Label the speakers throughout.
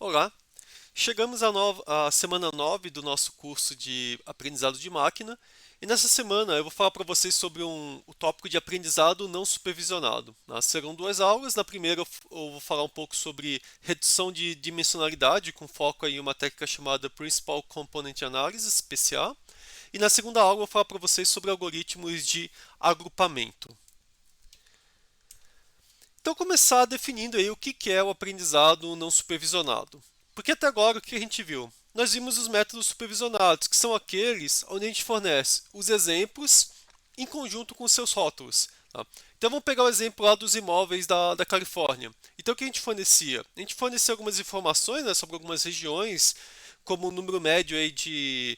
Speaker 1: Olá, chegamos à semana 9 do nosso curso de aprendizado de máquina e nessa semana eu vou falar para vocês sobre o tópico de aprendizado não supervisionado. Serão duas aulas, na primeira eu vou falar um pouco sobre redução de dimensionalidade com foco em uma técnica chamada Principal Component Analysis, PCA, e na segunda aula eu vou falar para vocês sobre algoritmos de agrupamento. Então, começar definindo aí o que é o aprendizado não supervisionado. Porque até agora o que a gente viu? Nós vimos os métodos supervisionados, que são aqueles onde a gente fornece os exemplos em conjunto com seus rótulos. Tá? Então vamos pegar o exemplo lá dos imóveis da Califórnia. Então o que a gente fornecia? A gente fornecia algumas informações, né, sobre algumas regiões, como o número médio aí de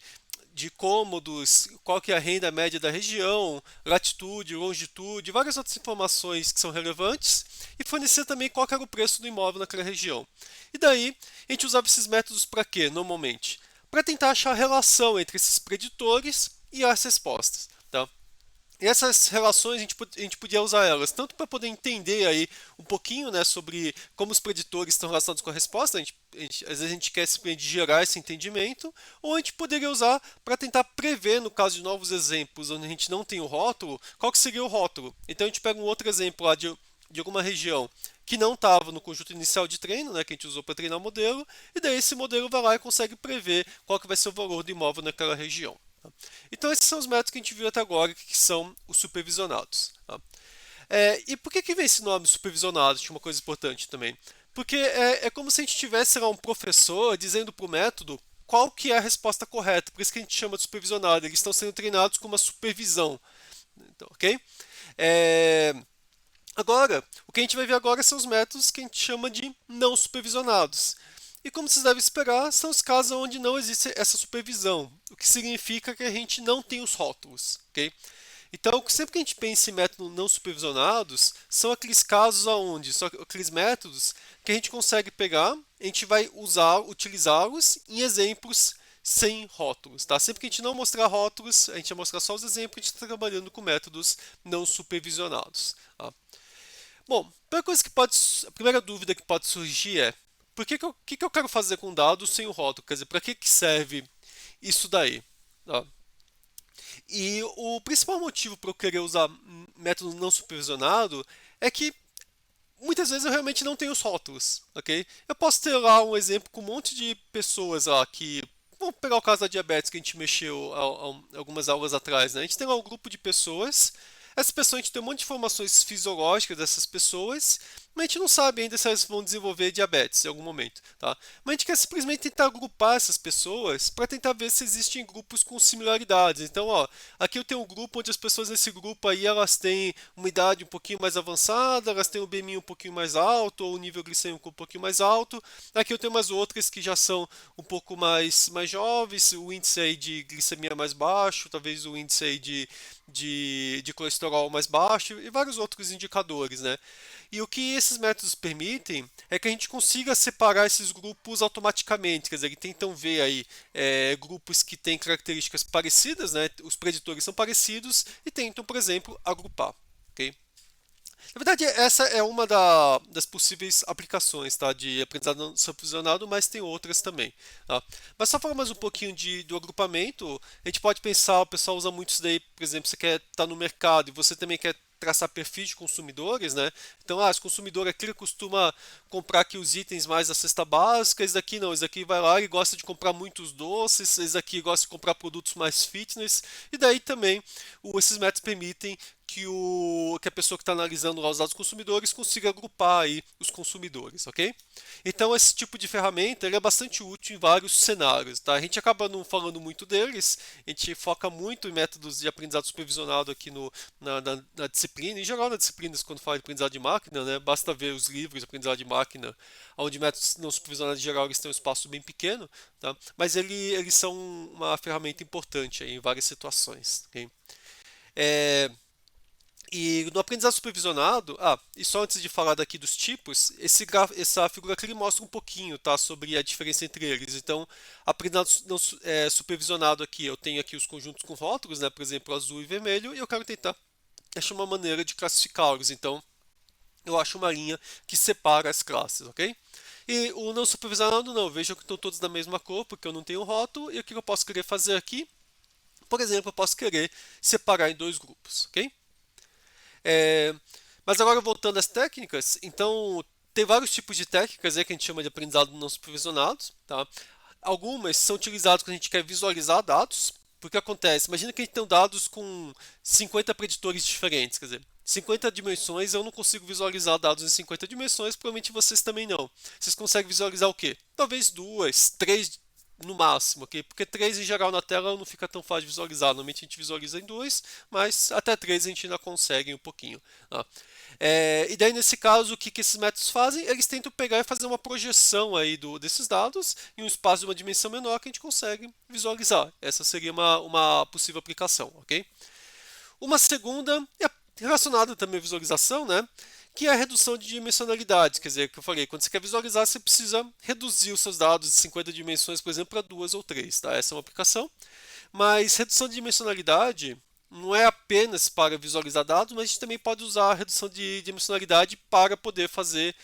Speaker 1: cômodos, qual que é a renda média da região, latitude, longitude, várias outras informações que são relevantes e fornecer também qual que era o preço do imóvel naquela região. E daí, a gente usava esses métodos para quê, normalmente? Para tentar achar a relação entre esses preditores e as respostas. Tá? E essas relações a gente podia usar elas tanto para poder entender aí um pouquinho, né, sobre como os preditores estão relacionados com a resposta, às vezes a gente quer simplesmente gerar esse entendimento, ou a gente poderia usar para tentar prever, no caso de novos exemplos onde a gente não tem o rótulo, qual que seria o rótulo. Então a gente pega um outro exemplo lá de alguma região que não estava no conjunto inicial de treino, né, que a gente usou para treinar o modelo, e daí esse modelo vai lá e consegue prever qual que vai ser o valor do imóvel naquela região. Então esses são os métodos que a gente viu até agora, que são os supervisionados. Tá? E por que vem esse nome supervisionado? Tinha uma coisa importante também. Porque é como se a gente tivesse lá um professor dizendo para o método qual que é a resposta correta. Por isso que a gente chama de supervisionado. Eles estão sendo treinados com uma supervisão. Então, ok? É, Agora, o que a gente vai ver agora são os métodos que a gente chama de não supervisionados. E como vocês devem esperar, são os casos onde não existe essa supervisão, o que significa que a gente não tem os rótulos, ok? Então, sempre que a gente pensa em métodos não supervisionados, são aqueles casos onde, são aqueles métodos que a gente consegue pegar, a gente vai utilizá-los em exemplos sem rótulos, tá? Sempre que a gente não mostrar rótulos, a gente vai mostrar só os exemplos, a gente está trabalhando com métodos não supervisionados. Tá? Bom, a primeira dúvida que pode surgir é que eu quero fazer com dados sem o rótulo? Quer dizer, para que serve isso daí? Tá? E o principal motivo para eu querer usar método não supervisionado é que muitas vezes eu realmente não tenho os rótulos, ok? Eu posso ter lá um exemplo com um monte de pessoas lá que. Vamos pegar o caso da diabetes que a gente mexeu algumas aulas atrás, né? A gente tem lá um grupo de pessoas. Essas pessoas, a gente tem um monte de informações fisiológicas dessas pessoas, mas a gente não sabe ainda se elas vão desenvolver diabetes em algum momento, tá? Mas a gente quer simplesmente tentar agrupar essas pessoas para tentar ver se existem grupos com similaridades. Então, ó, aqui eu tenho um grupo onde as pessoas nesse grupo aí elas têm uma idade um pouquinho mais avançada, elas têm um BMI um pouquinho mais alto ou um nível glicêmico um pouquinho mais alto. Aqui eu tenho umas outras que já são um pouco mais jovens, o índice aí de glicemia mais baixo, talvez o índice aí de colesterol mais baixo e vários outros indicadores, né? E o que esses métodos permitem é que a gente consiga separar esses grupos automaticamente, quer dizer, eles tentam ver aí grupos que têm características parecidas, né? Os preditores são parecidos e tentam, por exemplo, agrupar, ok? Na verdade, essa é uma das possíveis aplicações, tá, de aprendizado não supervisionado, mas tem outras também. Tá? Mas só falar mais um pouquinho do agrupamento, a gente pode pensar, o pessoal usa muito isso daí, por exemplo, você quer estar no mercado e você também quer traçar perfis de consumidores, né? Então, esse consumidor aqui costuma comprar aqui os itens mais da cesta básica, esse daqui não, esse daqui vai lá e gosta de comprar muitos doces, esse daqui gosta de comprar produtos mais fitness, e daí também esses métodos permitem que a pessoa que está analisando lá os dados consumidores consiga agrupar aí os consumidores, ok? Então esse tipo de ferramenta ele é bastante útil em vários cenários, tá? A gente acaba não falando muito deles, a gente foca muito em métodos de aprendizado supervisionado aqui na disciplina, em geral na disciplina quando fala de aprendizado de máquina, né? Basta ver os livros de aprendizado de máquina, onde métodos não supervisionados em geral eles têm um espaço bem pequeno, tá? Mas eles são uma ferramenta importante aí em várias situações, ok? É, e no aprendizado supervisionado, e só antes de falar daqui dos tipos, essa figura aqui mostra um pouquinho, tá, sobre a diferença entre eles. Então, aprendizado não supervisionado aqui, eu tenho aqui os conjuntos com rótulos, né, por exemplo, azul e vermelho, e eu quero tentar achar uma maneira de classificá-los. Então, eu acho uma linha que separa as classes, ok? E o não supervisionado não, vejam que estão todos da mesma cor, porque eu não tenho rótulo, e o que eu posso querer fazer aqui? Por exemplo, eu posso querer separar em dois grupos, ok? É, mas agora voltando às técnicas, então tem vários tipos de técnicas aí que a gente chama de aprendizado não supervisionado, tá? Algumas são utilizadas quando a gente quer visualizar dados, porque acontece, imagina que a gente tem dados com 50 preditores diferentes, quer dizer, 50 dimensões, eu não consigo visualizar dados em 50 dimensões, provavelmente vocês também não. Vocês conseguem visualizar o quê? Talvez duas, três no máximo, ok? Porque três em geral na tela não fica tão fácil de visualizar. Normalmente a gente visualiza em dois, mas até três a gente ainda consegue um pouquinho. Tá? E daí nesse caso, o que esses métodos fazem? Eles tentam pegar e fazer uma projeção aí desses dados em um espaço de uma dimensão menor que a gente consegue visualizar. Essa seria uma possível aplicação, ok? Uma segunda é relacionada também à visualização, né? Que é a redução de dimensionalidade. Quer dizer, que eu falei, quando você quer visualizar, você precisa reduzir os seus dados de 50 dimensões, por exemplo, para duas ou três. Tá? Essa é uma aplicação. Mas redução de dimensionalidade não é apenas para visualizar dados, mas a gente também pode usar a redução de dimensionalidade para poder fazer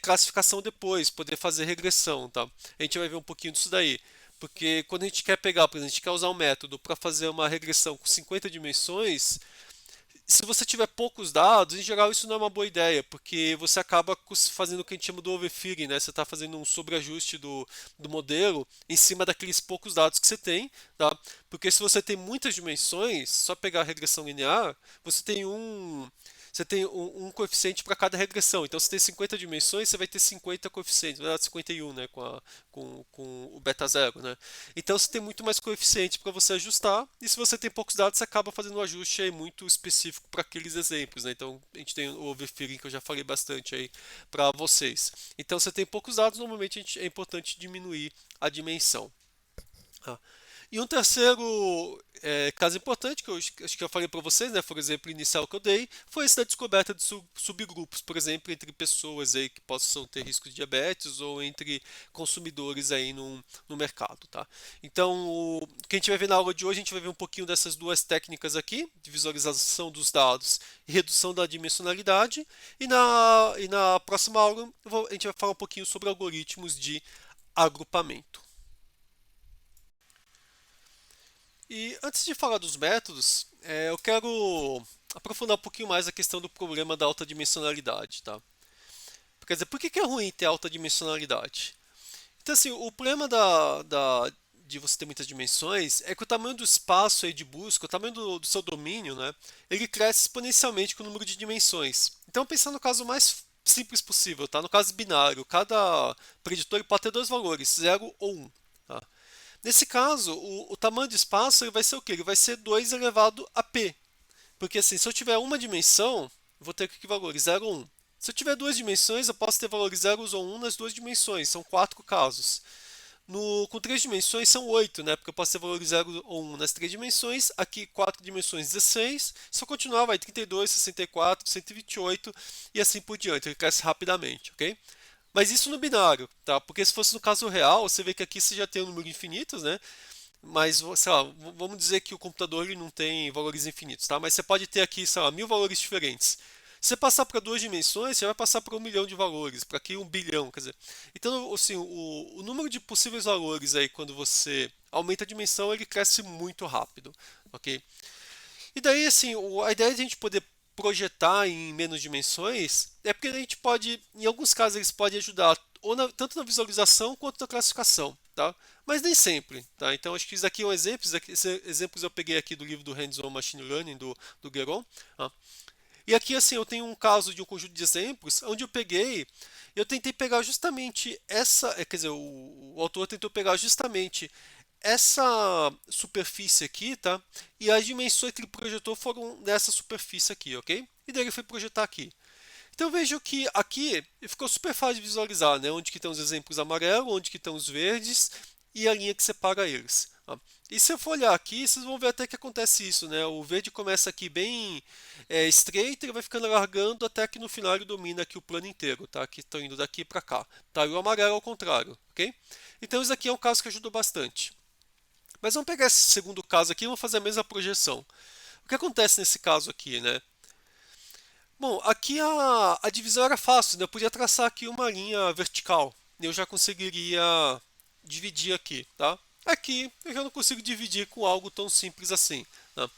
Speaker 1: classificação depois, poder fazer regressão. Tá? A gente vai ver um pouquinho disso daí. Porque quando a gente quer pegar, por exemplo, a gente quer usar um método para fazer uma regressão com 50 dimensões, se você tiver poucos dados, em geral isso não é uma boa ideia, porque você acaba fazendo o que a gente chama do overfitting, né? Você está fazendo um sobreajuste do modelo em cima daqueles poucos dados que você tem, tá? Porque se você tem muitas dimensões, só pegar a regressão linear, você tem um coeficiente para cada regressão. Então, se tem 50 dimensões, você vai ter 50 coeficientes, na verdade 51, né, com o beta zero, né? Então, você tem muito mais coeficiente para você ajustar, e se você tem poucos dados, você acaba fazendo um ajuste aí muito específico para aqueles exemplos, né? Então, a gente tem o overfitting que eu já falei bastante aí para vocês. Então, você tem poucos dados, normalmente é importante diminuir a dimensão. Ah. E um terceiro caso importante, que eu acho que eu falei para vocês, né, por exemplo, inicial que eu dei, foi esse da descoberta de subgrupos, por exemplo, entre pessoas aí que possam ter risco de diabetes ou entre consumidores aí no mercado. Tá? Então, o que a gente vai ver na aula de hoje, a gente vai ver um pouquinho dessas duas técnicas aqui, de visualização dos dados e redução da dimensionalidade, e na próxima aula a gente vai falar um pouquinho sobre algoritmos de agrupamento. E antes de falar dos métodos, eu quero aprofundar um pouquinho mais a questão do problema da alta dimensionalidade, tá? Quer dizer, por que é ruim ter alta dimensionalidade? Então, assim, o problema de você ter muitas dimensões é que o tamanho do espaço aí de busca, o tamanho do seu domínio, né, ele cresce exponencialmente com o número de dimensões. Então, pensando no caso mais simples possível, tá? No caso binário, cada preditor pode ter dois valores, 0 ou 1. Tá? Nesse caso, o tamanho do espaço ele vai ser o quê? Ele vai ser 2 elevado a p. Porque assim, se eu tiver uma dimensão, eu vou ter que valores 0 ou 1. Se eu tiver duas dimensões, eu posso ter valores 0 ou 1 nas duas dimensões. São 4 casos. Com três dimensões são 8, né? Porque eu posso ter valores 0 ou 1 nas três dimensões. Aqui, 4 dimensões, 16. Se eu continuar, vai 32, 64, 128 e assim por diante. Ele cresce rapidamente, ok? Mas isso no binário, tá? Porque se fosse no caso real, você vê que aqui você já tem um número infinito, né? Mas, sei lá, vamos dizer que o computador ele não tem valores infinitos, tá? Mas você pode ter aqui, sei lá, 1000 valores diferentes. Se você passar para duas dimensões, você vai passar para 1 milhão de valores, para aqui 1 bilhão, quer dizer. Então, assim, o número de possíveis valores aí, quando você aumenta a dimensão, ele cresce muito rápido, ok? E daí, assim, a ideia de a gente poder projetar em menos dimensões é porque a gente pode, em alguns casos, eles podem ajudar tanto na visualização quanto na classificação, tá? Mas nem sempre, tá? Então, acho que isso aqui é um exemplo. Esses exemplos eu peguei aqui do livro do Hands-on Machine Learning, do Guéron. Tá? E aqui, assim, eu tenho um caso de um conjunto de exemplos onde eu tentei pegar justamente quer dizer, o autor tentou pegar justamente essa superfície aqui, tá? E as dimensões que ele projetou foram nessa superfície aqui, ok? E daí ele foi projetar aqui. Então vejo que aqui ficou super fácil de visualizar, né? Onde que estão os exemplos amarelos, onde que estão os verdes e a linha que separa eles. Tá? E se eu for olhar aqui, vocês vão ver até que acontece isso, né? O verde começa aqui bem estreito, ele vai ficando largando até que no final ele domina aqui o plano inteiro, tá? Que estão indo daqui para cá. Tá? E o amarelo ao contrário, ok? Então isso aqui é um caso que ajudou bastante. Mas vamos pegar esse segundo caso aqui e vamos fazer a mesma projeção. O que acontece nesse caso aqui, né? Bom, aqui a divisão era fácil, né? Eu podia traçar aqui uma linha vertical, eu já conseguiria dividir aqui, tá? Aqui eu já não consigo dividir com algo tão simples assim, tá?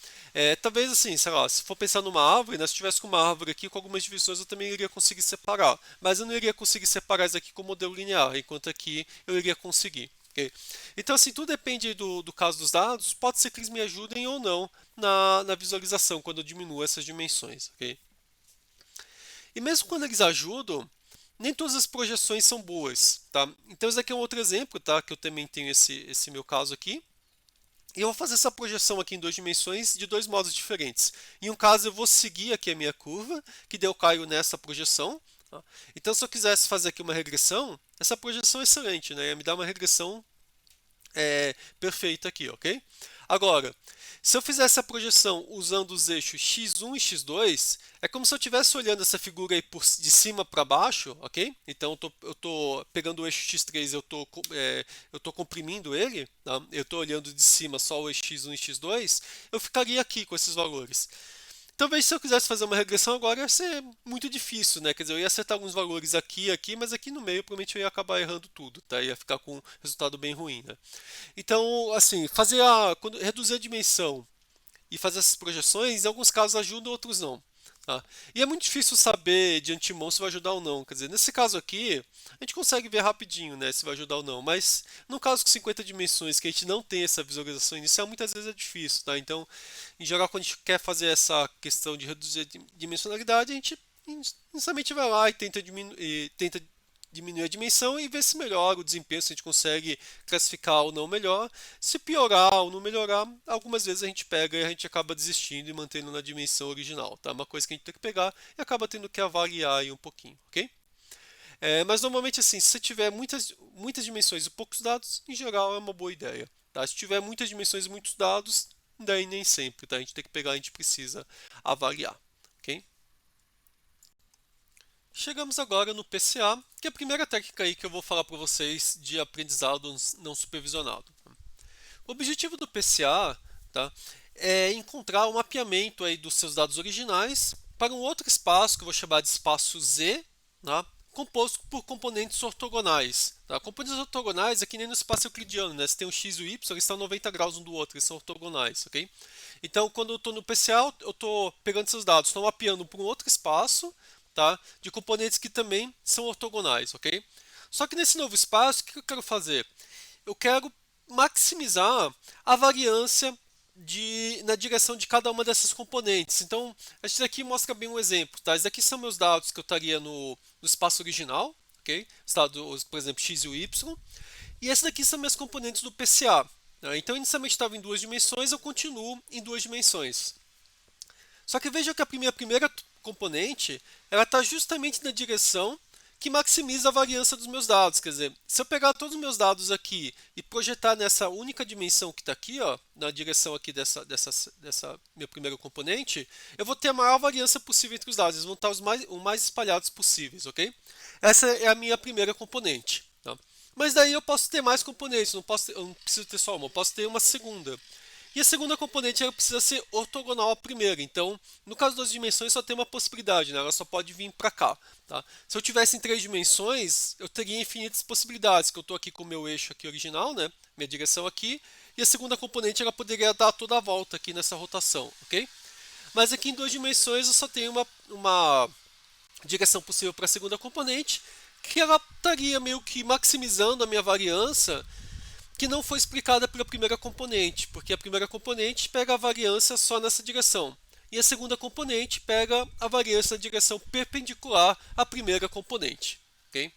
Speaker 1: Talvez assim, sei lá, se for pensar numa árvore, né, se tivesse com uma árvore aqui com algumas divisões eu também iria conseguir separar, mas eu não iria conseguir separar isso aqui com modelo linear, enquanto aqui eu iria conseguir. Okay? Então, assim, tudo depende do caso dos dados, pode ser que eles me ajudem ou não na visualização, quando eu diminuo essas dimensões. Okay? E mesmo quando eles ajudam, nem todas as projeções são boas, tá? Então esse aqui é um outro exemplo, tá? Que eu também tenho esse meu caso aqui. E eu vou fazer essa projeção aqui em duas dimensões de dois modos diferentes. Em um caso eu vou seguir aqui a minha curva, que daí eu caio nessa projeção. Tá? Então se eu quisesse fazer aqui uma regressão, essa projeção é excelente, né? Ia me dar uma regressão perfeita aqui, ok? Agora, se eu fizesse a projeção usando os eixos x1 e x2, é como se eu estivesse olhando essa figura aí de cima para baixo, ok? Então eu tô pegando o eixo x3, eu tô comprimindo ele, tá? Eu estou olhando de cima só o eixo x1 e x2, eu ficaria aqui com esses valores. Talvez se eu quisesse fazer uma regressão agora ia ser muito difícil, né? Quer dizer, eu ia acertar alguns valores aqui e aqui, mas aqui no meio provavelmente eu ia acabar errando tudo, tá? Ia ficar com um resultado bem ruim, né? Então, assim, quando reduzir a dimensão e fazer essas projeções, em alguns casos ajuda, outros não. Tá? E é muito difícil saber de antemão se vai ajudar ou não. Quer dizer, nesse caso aqui, a gente consegue ver rapidinho, né, se vai ajudar ou não. Mas no caso com 50 dimensões, que a gente não tem essa visualização inicial, muitas vezes é difícil. Tá? Então, em geral, quando a gente quer fazer essa questão de reduzir a dimensionalidade, a gente inicialmente vai lá e tenta diminuir a dimensão e ver se melhora o desempenho, se a gente consegue classificar ou não melhor. Se piorar ou não melhorar, algumas vezes a gente pega e a gente acaba desistindo e mantendo na dimensão original. Tá? Uma coisa que a gente tem que pegar e acaba tendo que avaliar aí um pouquinho, ok? Mas normalmente assim, se você tiver muitas dimensões e poucos dados, em geral é uma boa ideia. Tá? Se tiver muitas dimensões e muitos dados, daí nem sempre, tá? A gente tem que pegar, a gente precisa avaliar, ok? Chegamos agora no PCA, que é a primeira técnica aí que eu vou falar para vocês de aprendizado não supervisionado. O objetivo do PCA, tá, é encontrar o mapeamento aí dos seus dados originais para um outro espaço que eu vou chamar de espaço Z, tá, composto por componentes ortogonais. Tá? Componentes ortogonais é que nem no espaço euclidiano, né? Você tem o x e o y, eles estão 90 graus um do outro, eles são ortogonais, ok? Então, quando eu estou no PCA, eu estou pegando esses dados, estou mapeando para um outro espaço, tá? De componentes que também são ortogonais, ok? Só que nesse novo espaço, o que eu quero fazer? Eu quero maximizar a variância na direção de cada uma dessas componentes. Então, esse aqui mostra bem um exemplo. Tá? Esses aqui são meus dados que eu estaria no espaço original, ok? Os dados, por exemplo, x e o y. E esses daqui são meus componentes do PCA. Tá? Então, inicialmente estava em duas dimensões, eu continuo em duas dimensões. Só que veja que a minha primeira componente ela está justamente na direção que maximiza a variância dos meus dados. Quer dizer, se eu pegar todos os meus dados aqui e projetar nessa única dimensão que está aqui, ó, na direção aqui dessa meu primeiro componente, eu vou ter a maior variância possível entre os dados. Eles vão estar o mais espalhados possíveis, ok? Essa é a minha primeira componente. Tá? Mas daí eu posso ter mais componentes, eu não preciso ter só uma, eu posso ter uma segunda. E a segunda componente ela precisa ser ortogonal à primeira. Então, no caso das dimensões, só tem uma possibilidade, né? Ela só pode vir para cá. Tá? Se eu tivesse em três dimensões, eu teria infinitas possibilidades. Que eu estou aqui com o meu eixo aqui original, né? Minha direção aqui. E a segunda componente ela poderia dar toda a volta aqui nessa rotação, ok? Mas aqui em duas dimensões eu só tenho uma direção possível para a segunda componente, que ela estaria meio que maximizando a minha variância que não foi explicada pela primeira componente, porque a primeira componente pega a variância só nessa direção, e a segunda componente pega a variância na direção perpendicular à primeira componente. Okay?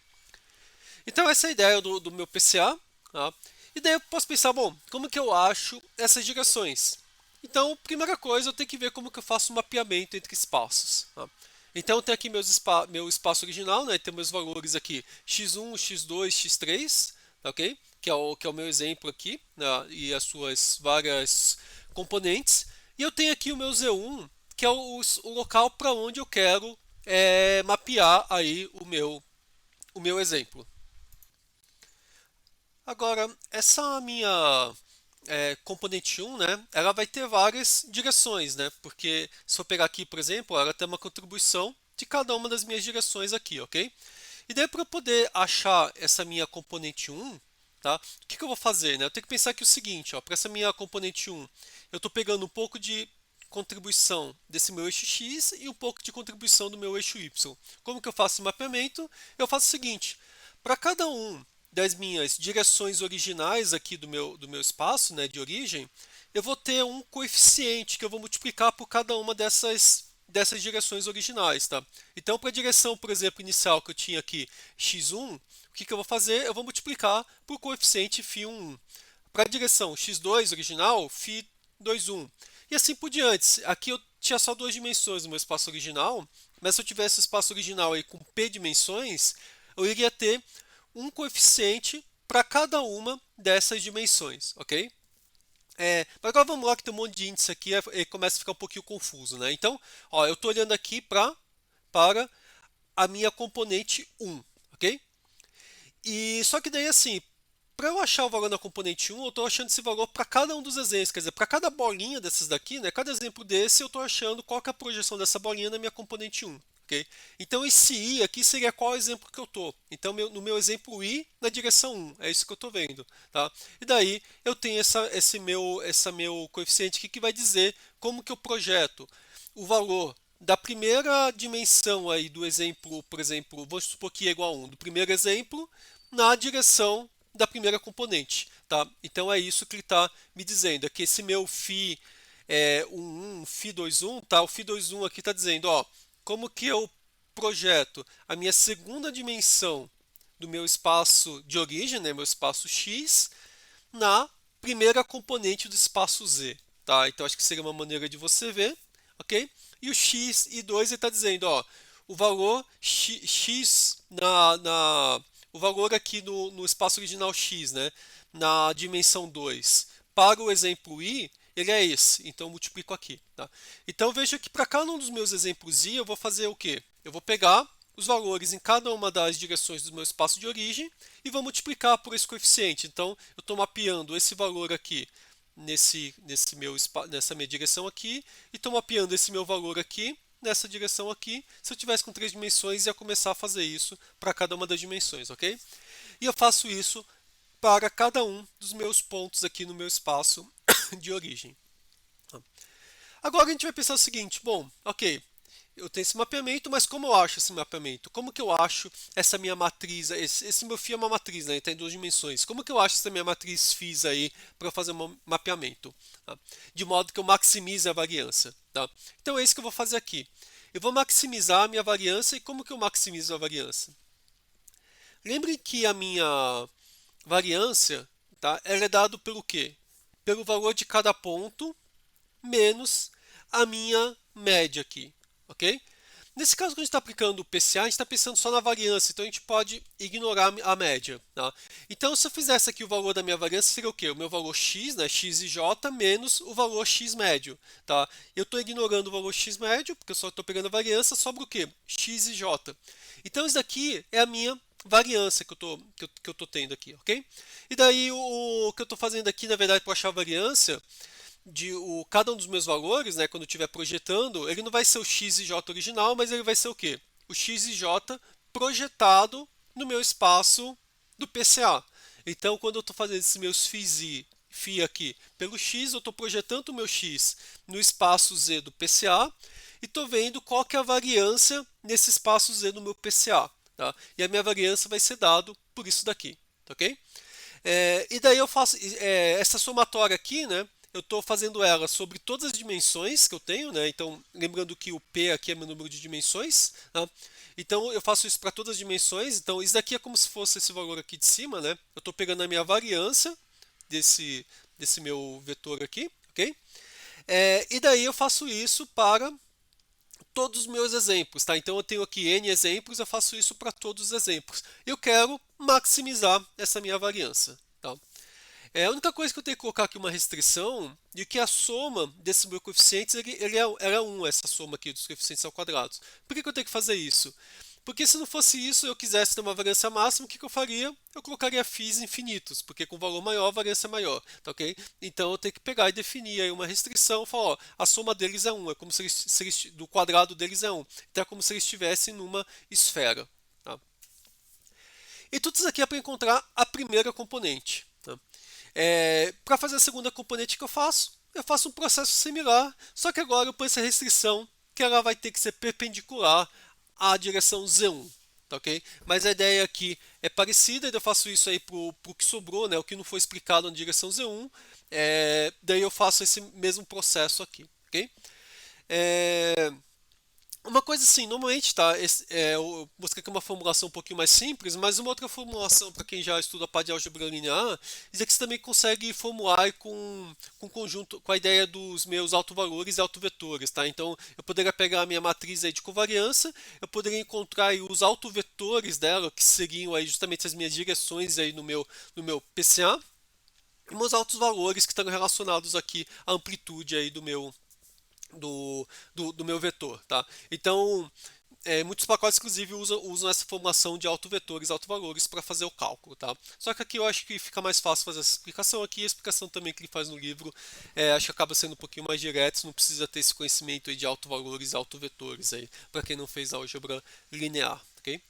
Speaker 1: Então essa é a ideia do meu PCA. Tá? E daí eu posso pensar, bom, como que eu acho essas direções? Então, primeira coisa, eu tenho que ver como que eu faço o mapeamento entre espaços. Tá? Então, eu tenho aqui meu espaço original, né? Tem meus valores aqui, x1, x2, x3, ok? Que é o meu exemplo aqui, né? E as suas várias componentes. E eu tenho aqui o meu Z1, que é o local para onde eu quero mapear aí o meu exemplo. Agora, essa minha componente 1, né, ela vai ter várias direções, né, porque se eu pegar aqui, por exemplo, ela tem uma contribuição de cada uma das minhas direções aqui, ok? E daí para eu poder achar essa minha componente 1, tá? O que eu vou fazer, né? Eu tenho que pensar aqui o seguinte, ó, para essa minha componente 1, eu estou pegando um pouco de contribuição desse meu eixo x e um pouco de contribuição do meu eixo y. Como que eu faço esse mapeamento? Eu faço o seguinte, para cada um das minhas direções originais aqui do meu espaço, né, de origem, eu vou ter um coeficiente que eu vou multiplicar por cada uma dessas direções originais, tá? Então, para a direção, por exemplo, inicial que eu tinha aqui, x1, o que eu vou fazer? Eu vou multiplicar por coeficiente φ1. Para a direção x2 original, φ21. E assim por diante. Aqui eu tinha só duas dimensões no meu espaço original, mas se eu tivesse o espaço original aí com p dimensões, eu iria ter um coeficiente para cada uma dessas dimensões, ok? Mas agora vamos lá que tem um monte de índice aqui e começa a ficar um pouquinho confuso, né? Então, ó, eu estou olhando aqui para a minha componente 1, ok? E só que daí assim, para eu achar o valor na componente 1, eu estou achando esse valor para cada um dos exemplos, quer dizer, para cada bolinha dessas daqui, né? Cada exemplo desse, eu estou achando qual que é a projeção dessa bolinha na minha componente 1. Okay? Então esse i aqui seria qual exemplo que eu estou. Então no meu exemplo i na direção 1, é isso que eu estou vendo. Tá? E daí eu tenho esse meu coeficiente aqui que vai dizer como que eu projeto o valor da primeira dimensão aí do exemplo, por exemplo, vou supor que é igual a 1, do primeiro exemplo, na direção da primeira componente. Tá? Então é isso que ele está me dizendo, é que esse meu φ1, φ21, tá? O φ21 aqui está dizendo, ó, como que eu projeto a minha segunda dimensão do meu espaço de origem, né, meu espaço x, na primeira componente do espaço z. Tá? Então acho que seria uma maneira de você ver, ok? E o x e 2 ele está dizendo, ó, o valor x o valor aqui no espaço original x, né, na dimensão 2, para o exemplo i, ele é esse, então eu multiplico aqui. Tá? Então veja que para cada um dos meus exemplos i, eu vou fazer o quê? Eu vou pegar os valores em cada uma das direções do meu espaço de origem e vou multiplicar por esse coeficiente. Então eu estou mapeando esse valor aqui nessa minha direção aqui e estou mapeando esse meu valor aqui nessa direção aqui. Se eu tivesse com 3 dimensões, ia começar a fazer isso para cada uma das dimensões, ok? E eu faço isso para cada um dos meus pontos aqui no meu espaço de origem. Agora a gente vai pensar o seguinte, bom, ok, eu tenho esse mapeamento, mas como eu acho esse mapeamento? Como que eu acho essa minha matriz? Esse meu φ é uma matriz, né? Tem duas dimensões. Como que eu acho essa minha matriz φ aí para fazer um mapeamento? Tá? De modo que eu maximize a variância. Tá? Então é isso que eu vou fazer aqui. Eu vou maximizar a minha variância e como que eu maximizo a variância? Lembre que a minha variância, tá? Ela é dada pelo quê? Pelo valor de cada ponto menos a minha média aqui, ok? Nesse caso, quando a gente está aplicando o PCA, a gente está pensando só na variância, então a gente pode ignorar a média. Tá? Então, se eu fizesse aqui o valor da minha variância, seria o quê? O meu valor x, né, x e j, menos o valor x médio. Tá? Eu estou ignorando o valor x médio, porque eu só estou pegando a variância, sobra o quê? X e j. Então, isso daqui é a minha variância que eu tô tendo aqui, ok? E daí, o que eu estou fazendo aqui, na verdade, para achar a variância, cada um dos meus valores, né, quando eu estiver projetando, ele não vai ser o x e j original, mas ele vai ser o quê? O x e j projetado no meu espaço do PCA. Então, quando eu estou fazendo esses meus φ aqui pelo x, eu estou projetando o meu x no espaço z do PCA e estou vendo qual que é a variância nesse espaço z do meu PCA. Tá? E a minha variância vai ser dado por isso daqui. Tá, ok? E daí eu faço essa somatória aqui, né? Eu estou fazendo ela sobre todas as dimensões que eu tenho, né? Então, lembrando que o P aqui é meu número de dimensões, tá? Então, eu faço isso para todas as dimensões. Então, isso daqui é como se fosse esse valor aqui de cima, né? Eu estou pegando a minha variância desse meu vetor aqui, ok? E daí eu faço isso para todos os meus exemplos, tá? Então, eu tenho aqui N exemplos, eu faço isso para todos os exemplos. Eu quero maximizar essa minha variância, tá? A única coisa que eu tenho que colocar aqui uma restrição de que a soma desses meus coeficientes ela é 1, essa soma aqui dos coeficientes ao quadrado. Por que eu tenho que fazer isso? Porque se não fosse isso, eu quisesse ter uma variância máxima, o que eu faria? Eu colocaria φs infinitos, porque com valor maior a variância é maior, tá ok? Então eu tenho que pegar e definir aí uma restrição, falar, ó, a soma deles é 1, é como se do quadrado deles é 1. Então é como se eles estivessem numa esfera, tá? E tudo isso aqui é para encontrar a primeira componente. Tá? Para fazer a segunda componente que eu faço um processo similar, só que agora eu ponho essa restrição que ela vai ter que ser perpendicular à direção Z1. Tá, ok? Mas a ideia aqui é parecida, eu faço isso aí para o que sobrou, né, o que não foi explicado na direção Z1, daí eu faço esse mesmo processo aqui. Ok? É, uma coisa assim, normalmente, tá? Eu mostrei aqui uma formulação um pouquinho mais simples, mas uma outra formulação para quem já estuda a parte de álgebra linear, é que você também consegue formular com conjunto, com a ideia dos meus autovalores e autovetores, tá? Então, eu poderia pegar a minha matriz aí de covariância, eu poderia encontrar aí os autovetores dela, que seriam aí justamente as minhas direções aí no meu PCA, e meus altos valores que estão relacionados aqui à amplitude aí do meu vetor, tá? Então, muitos pacotes, inclusive, usam essa formulação de autovetores, autovalores para fazer o cálculo, tá? Só que aqui eu acho que fica mais fácil fazer essa explicação aqui, a explicação também que ele faz no livro, acho que acaba sendo um pouquinho mais direto, não precisa ter esse conhecimento aí de autovalores e autovetores aí, para quem não fez álgebra linear, ok?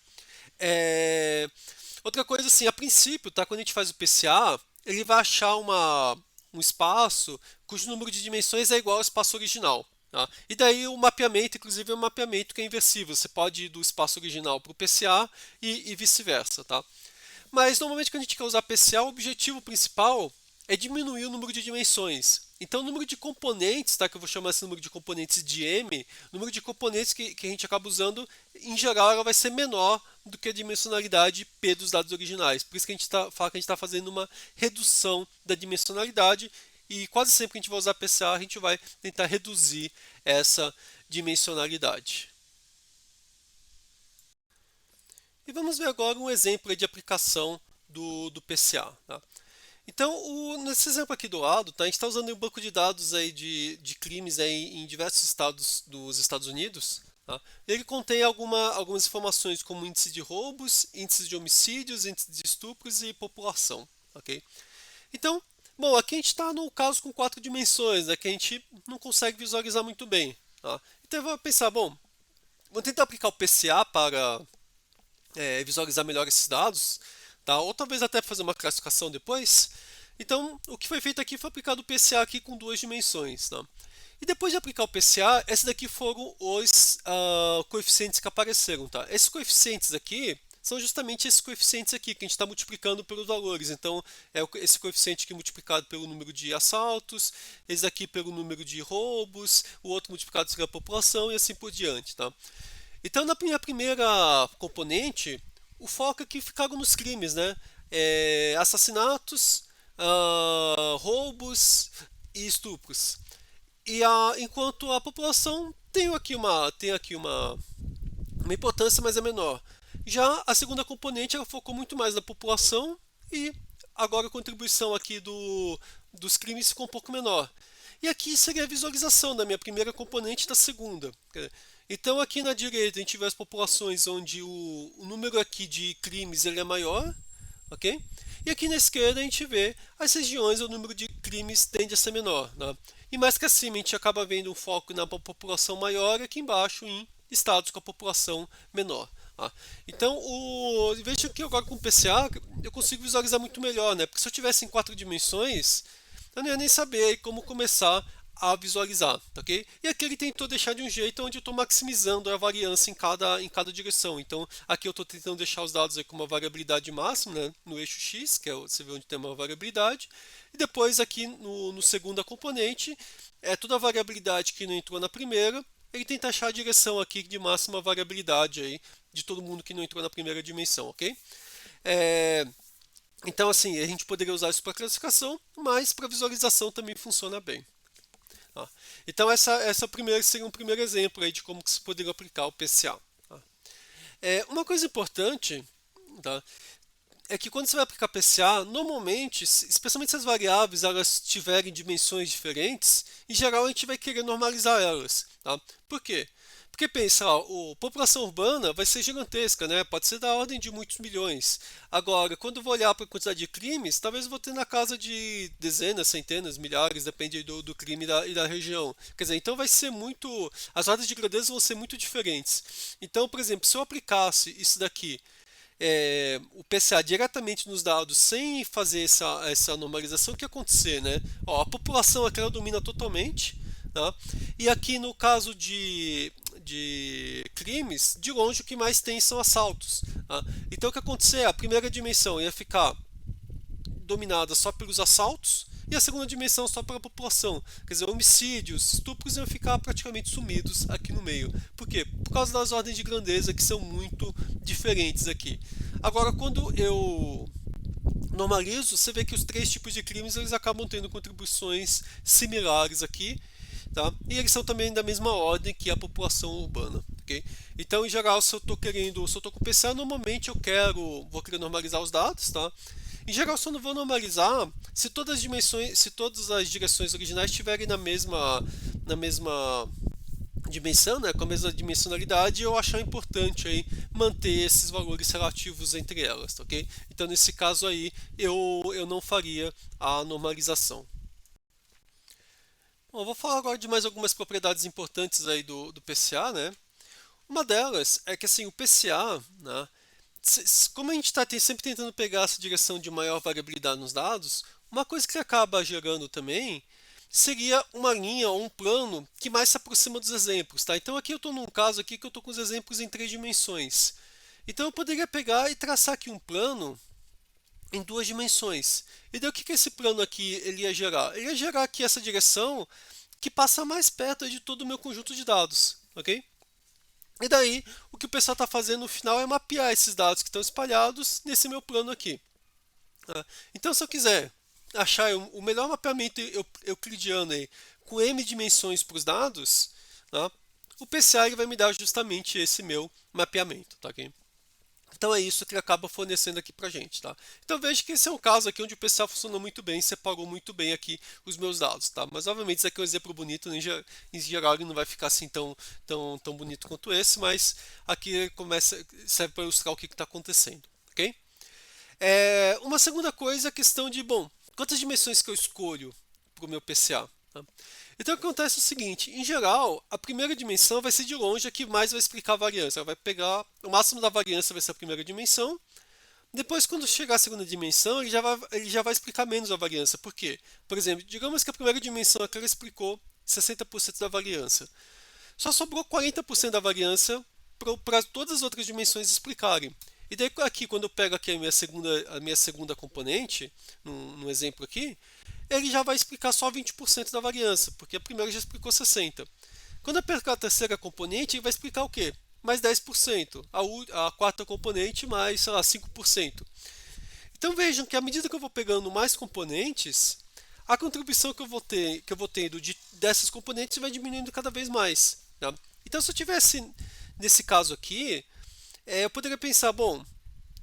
Speaker 1: Outra coisa assim, a princípio, tá? Quando a gente faz o PCA, ele vai achar um espaço cujo número de dimensões é igual ao espaço original. Tá? E daí o mapeamento, inclusive, é um mapeamento que é inversível. Você pode ir do espaço original para o PCA e vice-versa. Tá? Mas normalmente quando a gente quer usar PCA, o objetivo principal é diminuir o número de dimensões. Então o número de componentes, tá, que eu vou chamar esse número de componentes de M, o número de componentes que a gente acaba usando, em geral, ela vai ser menor do que a dimensionalidade P dos dados originais. Por isso que a gente fala que a gente está fazendo uma redução da dimensionalidade e quase sempre que a gente vai usar PCA, a gente vai tentar reduzir essa dimensionalidade. E vamos ver agora um exemplo de aplicação do PCA. Tá? Então, nesse exemplo aqui do lado, tá, a gente está usando um banco de dados aí de crimes aí em diversos estados dos Estados Unidos. Tá? Ele contém algumas informações como índice de roubos, índices de homicídios, índice de estupros e população. Okay? Então, bom, aqui a gente está no caso com 4 dimensões, né, que a gente não consegue visualizar muito bem. Tá? Então, eu vou pensar, bom, vou tentar aplicar o PCA para visualizar melhor esses dados, tá? Ou talvez até fazer uma classificação depois. Então, o que foi feito aqui foi aplicado o PCA aqui com 2 dimensões. Tá? E depois de aplicar o PCA, esses daqui foram os coeficientes que apareceram. Tá? Esses coeficientes aqui são justamente esses coeficientes aqui que a gente está multiplicando pelos valores. Então, esse coeficiente aqui multiplicado pelo número de assaltos, esse aqui pelo número de roubos, o outro multiplicado pela população e assim por diante. Tá? Então, na minha primeira componente, o foco aqui ficaram nos crimes, né? Assassinatos, roubos e estupros. Enquanto a população tem aqui uma importância, mas é menor. Já a segunda componente ela focou muito mais na população e agora a contribuição aqui dos crimes ficou um pouco menor. E aqui seria a visualização da minha primeira componente e da segunda. Então aqui na direita a gente vê as populações onde o número aqui de crimes ele é maior, ok? E aqui na esquerda a gente vê as regiões onde o número de crimes tende a ser menor. Né? E mais que acima a gente acaba vendo um foco na população maior e aqui embaixo em estados com a população menor. Tá? Então, veja que agora com o PCA eu consigo visualizar muito melhor, né? Porque se eu tivesse em 4 dimensões, eu não ia nem saber como começar a visualizar, tá, ok? E aqui ele tentou deixar de um jeito onde eu estou maximizando a variância em cada direção. Então, aqui eu estou tentando deixar os dados aí com uma variabilidade máxima, né, no eixo X, que você vê onde tem uma variabilidade. E depois aqui no segunda componente, toda a variabilidade que não entrou na primeira, ele tenta achar a direção aqui de máxima variabilidade aí de todo mundo que não entrou na primeira dimensão, ok? Então, assim, a gente poderia usar isso para classificação, mas para visualização também funciona bem. Tá? Então, essa seria um primeiro exemplo aí de como que se poderia aplicar o PCA. Tá? Uma coisa importante, tá, é que quando você vai aplicar PCA, normalmente, especialmente se as variáveis elas tiverem dimensões diferentes, em geral a gente vai querer normalizar elas. Tá? Por quê? Porque pensa, a população urbana vai ser gigantesca, né? Pode ser da ordem de muitos milhões. Agora, quando eu vou olhar para a quantidade de crimes, talvez eu vou ter na casa de dezenas, centenas, milhares, depende do crime e da região. Quer dizer, então vai ser muito. As ordens de grandeza vão ser muito diferentes. Então, por exemplo, se eu aplicasse isso daqui o PCA diretamente nos dados sem fazer essa normalização, o que ia acontecer, né? Ó, a população aqui ela domina totalmente, tá? E aqui no caso de crimes, de longe o que mais tem são assaltos. Tá? Então o que ia acontecer? A primeira dimensão ia ficar dominada só pelos assaltos e a segunda dimensão só pela população. Quer dizer, homicídios, estupros iam ficar praticamente sumidos aqui no meio. Por quê? Por causa das ordens de grandeza que são muito diferentes aqui. Agora, quando eu normalizo, você vê que os três tipos de crimes eles acabam tendo contribuições similares aqui, tá? E eles são também da mesma ordem que a população urbana, ok? Então, em geral, se eu estou com o PCA, normalmente vou querer normalizar os dados, tá? Em geral, só não vou normalizar se todas as direções originais estiverem na mesma dimensão, né, com a mesma dimensionalidade, eu achar importante aí manter esses valores relativos entre elas, tá, ok? Então, nesse caso aí, eu não faria a normalização. Bom, eu vou falar agora de mais algumas propriedades importantes aí do PCA, né? Uma delas é que assim, o PCA, né, como a gente está sempre tentando pegar essa direção de maior variabilidade nos dados, uma coisa que acaba gerando também seria uma linha ou um plano que mais se aproxima dos exemplos, tá? Então aqui eu estou num caso aqui que eu estou com os exemplos em três dimensões. Então eu poderia pegar e traçar aqui um plano em duas dimensões. E daí o que esse plano aqui ele ia gerar? Ele ia gerar aqui essa direção que passa mais perto de todo o meu conjunto de dados, ok? E daí, o que o pessoal está fazendo no final é mapear esses dados que estão espalhados nesse meu plano aqui. Tá? Então, se eu quiser achar o melhor mapeamento euclidiano aí, com m dimensões para os dados, tá? O PCA ele vai me dar justamente esse meu mapeamento. Tá, okay? Então é isso que ele acaba fornecendo aqui pra gente, tá? Então veja que esse é um caso aqui onde o PCA funcionou muito bem, separou muito bem aqui os meus dados, tá? Mas obviamente isso aqui é um exemplo bonito, em geral ele não vai ficar assim tão bonito quanto esse, mas aqui ele serve para ilustrar o que está acontecendo, ok? Uma segunda coisa é a questão de, bom, quantas dimensões que eu escolho para o meu PCA? Tá? Então o que acontece é o seguinte, em geral, a primeira dimensão vai ser de longe a que mais vai explicar a variância. Ela vai pegar, o máximo da variância vai ser a primeira dimensão. Depois, quando chegar a segunda dimensão, ele já vai explicar menos a variância. Por quê? Por exemplo, digamos que a primeira dimensão aqui ela explicou 60% da variância. Só sobrou 40% da variância para todas as outras dimensões explicarem. E daí aqui, quando eu pego aqui a minha segunda componente, no exemplo aqui, ele já vai explicar só 20% da variância, porque a primeira já explicou 60%. Quando eu pegar a terceira componente, ele vai explicar o quê? Mais 10%. A quarta componente mais, sei lá, 5%. Então vejam que à medida que eu vou pegando mais componentes, a contribuição que eu vou tendo dessas componentes vai diminuindo cada vez mais. Tá? Então se eu tivesse nesse caso aqui, eu poderia pensar, bom,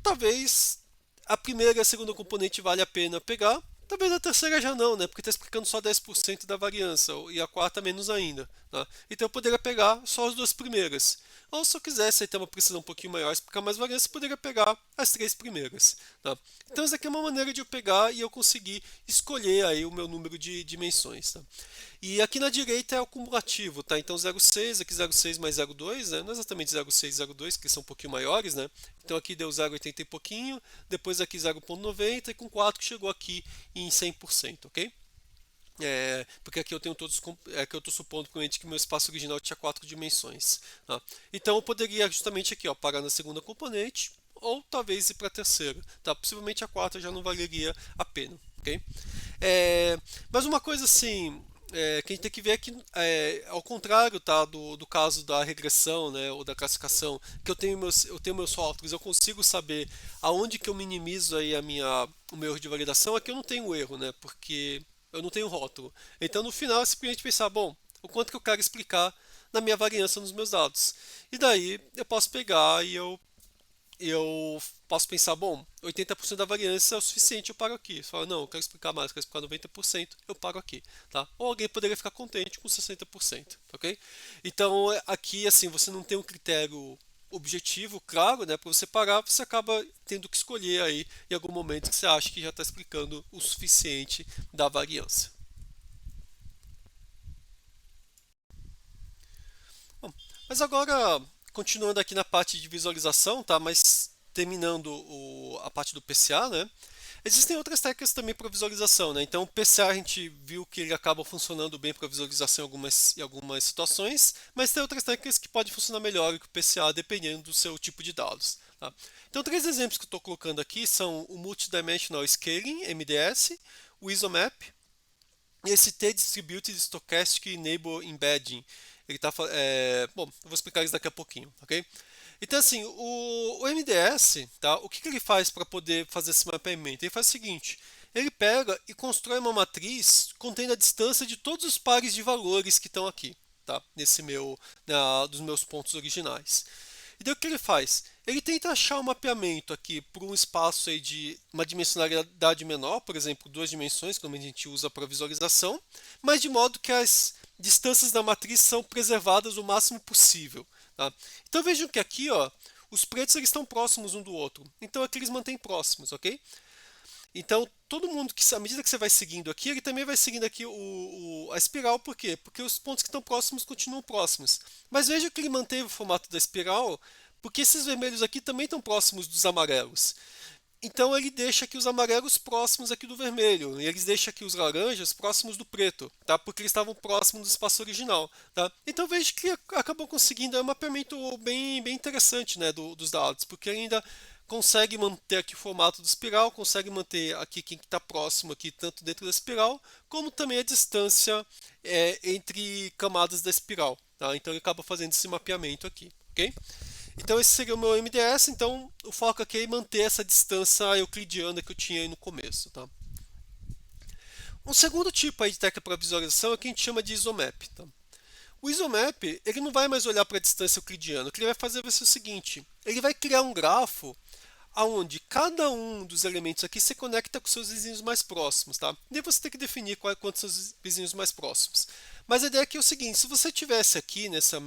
Speaker 1: talvez a primeira e a segunda componente vale a pena pegar, talvez a terceira já não, né? Porque está explicando só 10% da variância e a quarta menos ainda. Tá? Então eu poderia pegar só as duas primeiras. Ou se eu quisesse ter uma precisão um pouquinho maior, explicar mais variância, eu poderia pegar as três primeiras. Tá? Então essa aqui é uma maneira de eu pegar e eu conseguir escolher aí o meu número de dimensões. Tá? E aqui na direita é o cumulativo, tá? Então 0,6, aqui 0,6 mais 0,2, né? Não é exatamente 0,6 e 0,2, que são um pouquinho maiores, né? Então aqui deu 0,80 e pouquinho, depois aqui 0,90 e com 4 chegou aqui em 100%, ok? Porque aqui eu tenho todos, que eu estou supondo provavelmente que meu espaço original tinha 4 dimensões. Tá? Então eu poderia justamente aqui, ó, parar na segunda componente, ou talvez ir para a terceira. Tá? Possivelmente a quarta já não valeria a pena. Ok? Mas uma coisa assim, que a gente tem que ver é que, ao contrário, tá, do caso da regressão, né, ou da classificação, que eu tenho meus rótulos, eu consigo saber aonde que eu minimizo aí o meu erro de validação. Aqui eu não tenho erro, né, porque eu não tenho rótulo. Então no final é simplesmente pensar, bom, o quanto que eu quero explicar na minha variância nos meus dados. E daí eu posso pegar e eu posso pensar, bom, 80% da variância é o suficiente, eu paro aqui. Você fala, não, eu quero explicar mais, eu quero explicar 90%, eu paro aqui, tá? Ou alguém poderia ficar contente com 60%, ok? Então, aqui, assim, você não tem um critério objetivo, claro, né? Para você parar, você acaba tendo que escolher aí, em algum momento, que você acha que já está explicando o suficiente da variância. Bom, mas agora, continuando aqui na parte de visualização, tá? Mas terminando a parte do PCA, né? Existem outras técnicas também para visualização, né? Então, o PCA a gente viu que ele acaba funcionando bem para visualização em algumas situações, mas tem outras técnicas que podem funcionar melhor que o PCA dependendo do seu tipo de dados. Tá? Então, três exemplos que eu estou colocando aqui são o Multidimensional Scaling, MDS, o ISOMAP, e esse T-Distributed Stochastic Enable Embedding. Ele tá, bom, eu vou explicar isso daqui a pouquinho, ok? Então, assim, o MDS, tá? O que, que ele faz para poder fazer esse mapeamento? Ele faz o seguinte: ele pega e constrói uma matriz contendo a distância de todos os pares de valores que estão aqui, tá? Dos meus pontos originais. E daí o que ele faz? Ele tenta achar um mapeamento aqui para um espaço aí de uma dimensionalidade menor, por exemplo, duas dimensões, como a gente usa para visualização, mas de modo que as distâncias da matriz são preservadas o máximo possível. Tá? Então vejam que aqui, ó, os pretos eles estão próximos um do outro, então aqui eles mantêm próximos, ok? Então todo mundo que, à medida que você vai seguindo aqui, ele também vai seguindo aqui a espiral, por quê? Porque os pontos que estão próximos continuam próximos. Mas veja que ele manteve o formato da espiral, porque esses vermelhos aqui também estão próximos dos amarelos. Então ele deixa aqui os amarelos próximos aqui do vermelho, e eles deixam aqui os laranjas próximos do preto, tá? Porque eles estavam próximos do espaço original, tá? Então veja que acabou conseguindo um mapeamento bem interessante, né, dos dados, porque ele ainda consegue manter aqui o formato do espiral, consegue manter aqui quem está próximo aqui tanto dentro da espiral, como também a distância entre camadas da espiral, tá? Então ele acaba fazendo esse mapeamento aqui, ok? Então esse seria o meu MDS, então o foco aqui é manter essa distância euclidiana que eu tinha aí no começo. Tá? Um segundo tipo aí de técnica para visualização é o que a gente chama de isomap. Tá? O isomap ele não vai mais olhar para a distância euclidiana, o que ele vai fazer vai ser o seguinte, ele vai criar um grafo onde cada um dos elementos aqui se conecta com seus vizinhos mais próximos. Tá? E aí você tem que definir quantos são os vizinhos mais próximos. Mas a ideia aqui é o seguinte, se você tivesse aqui nessa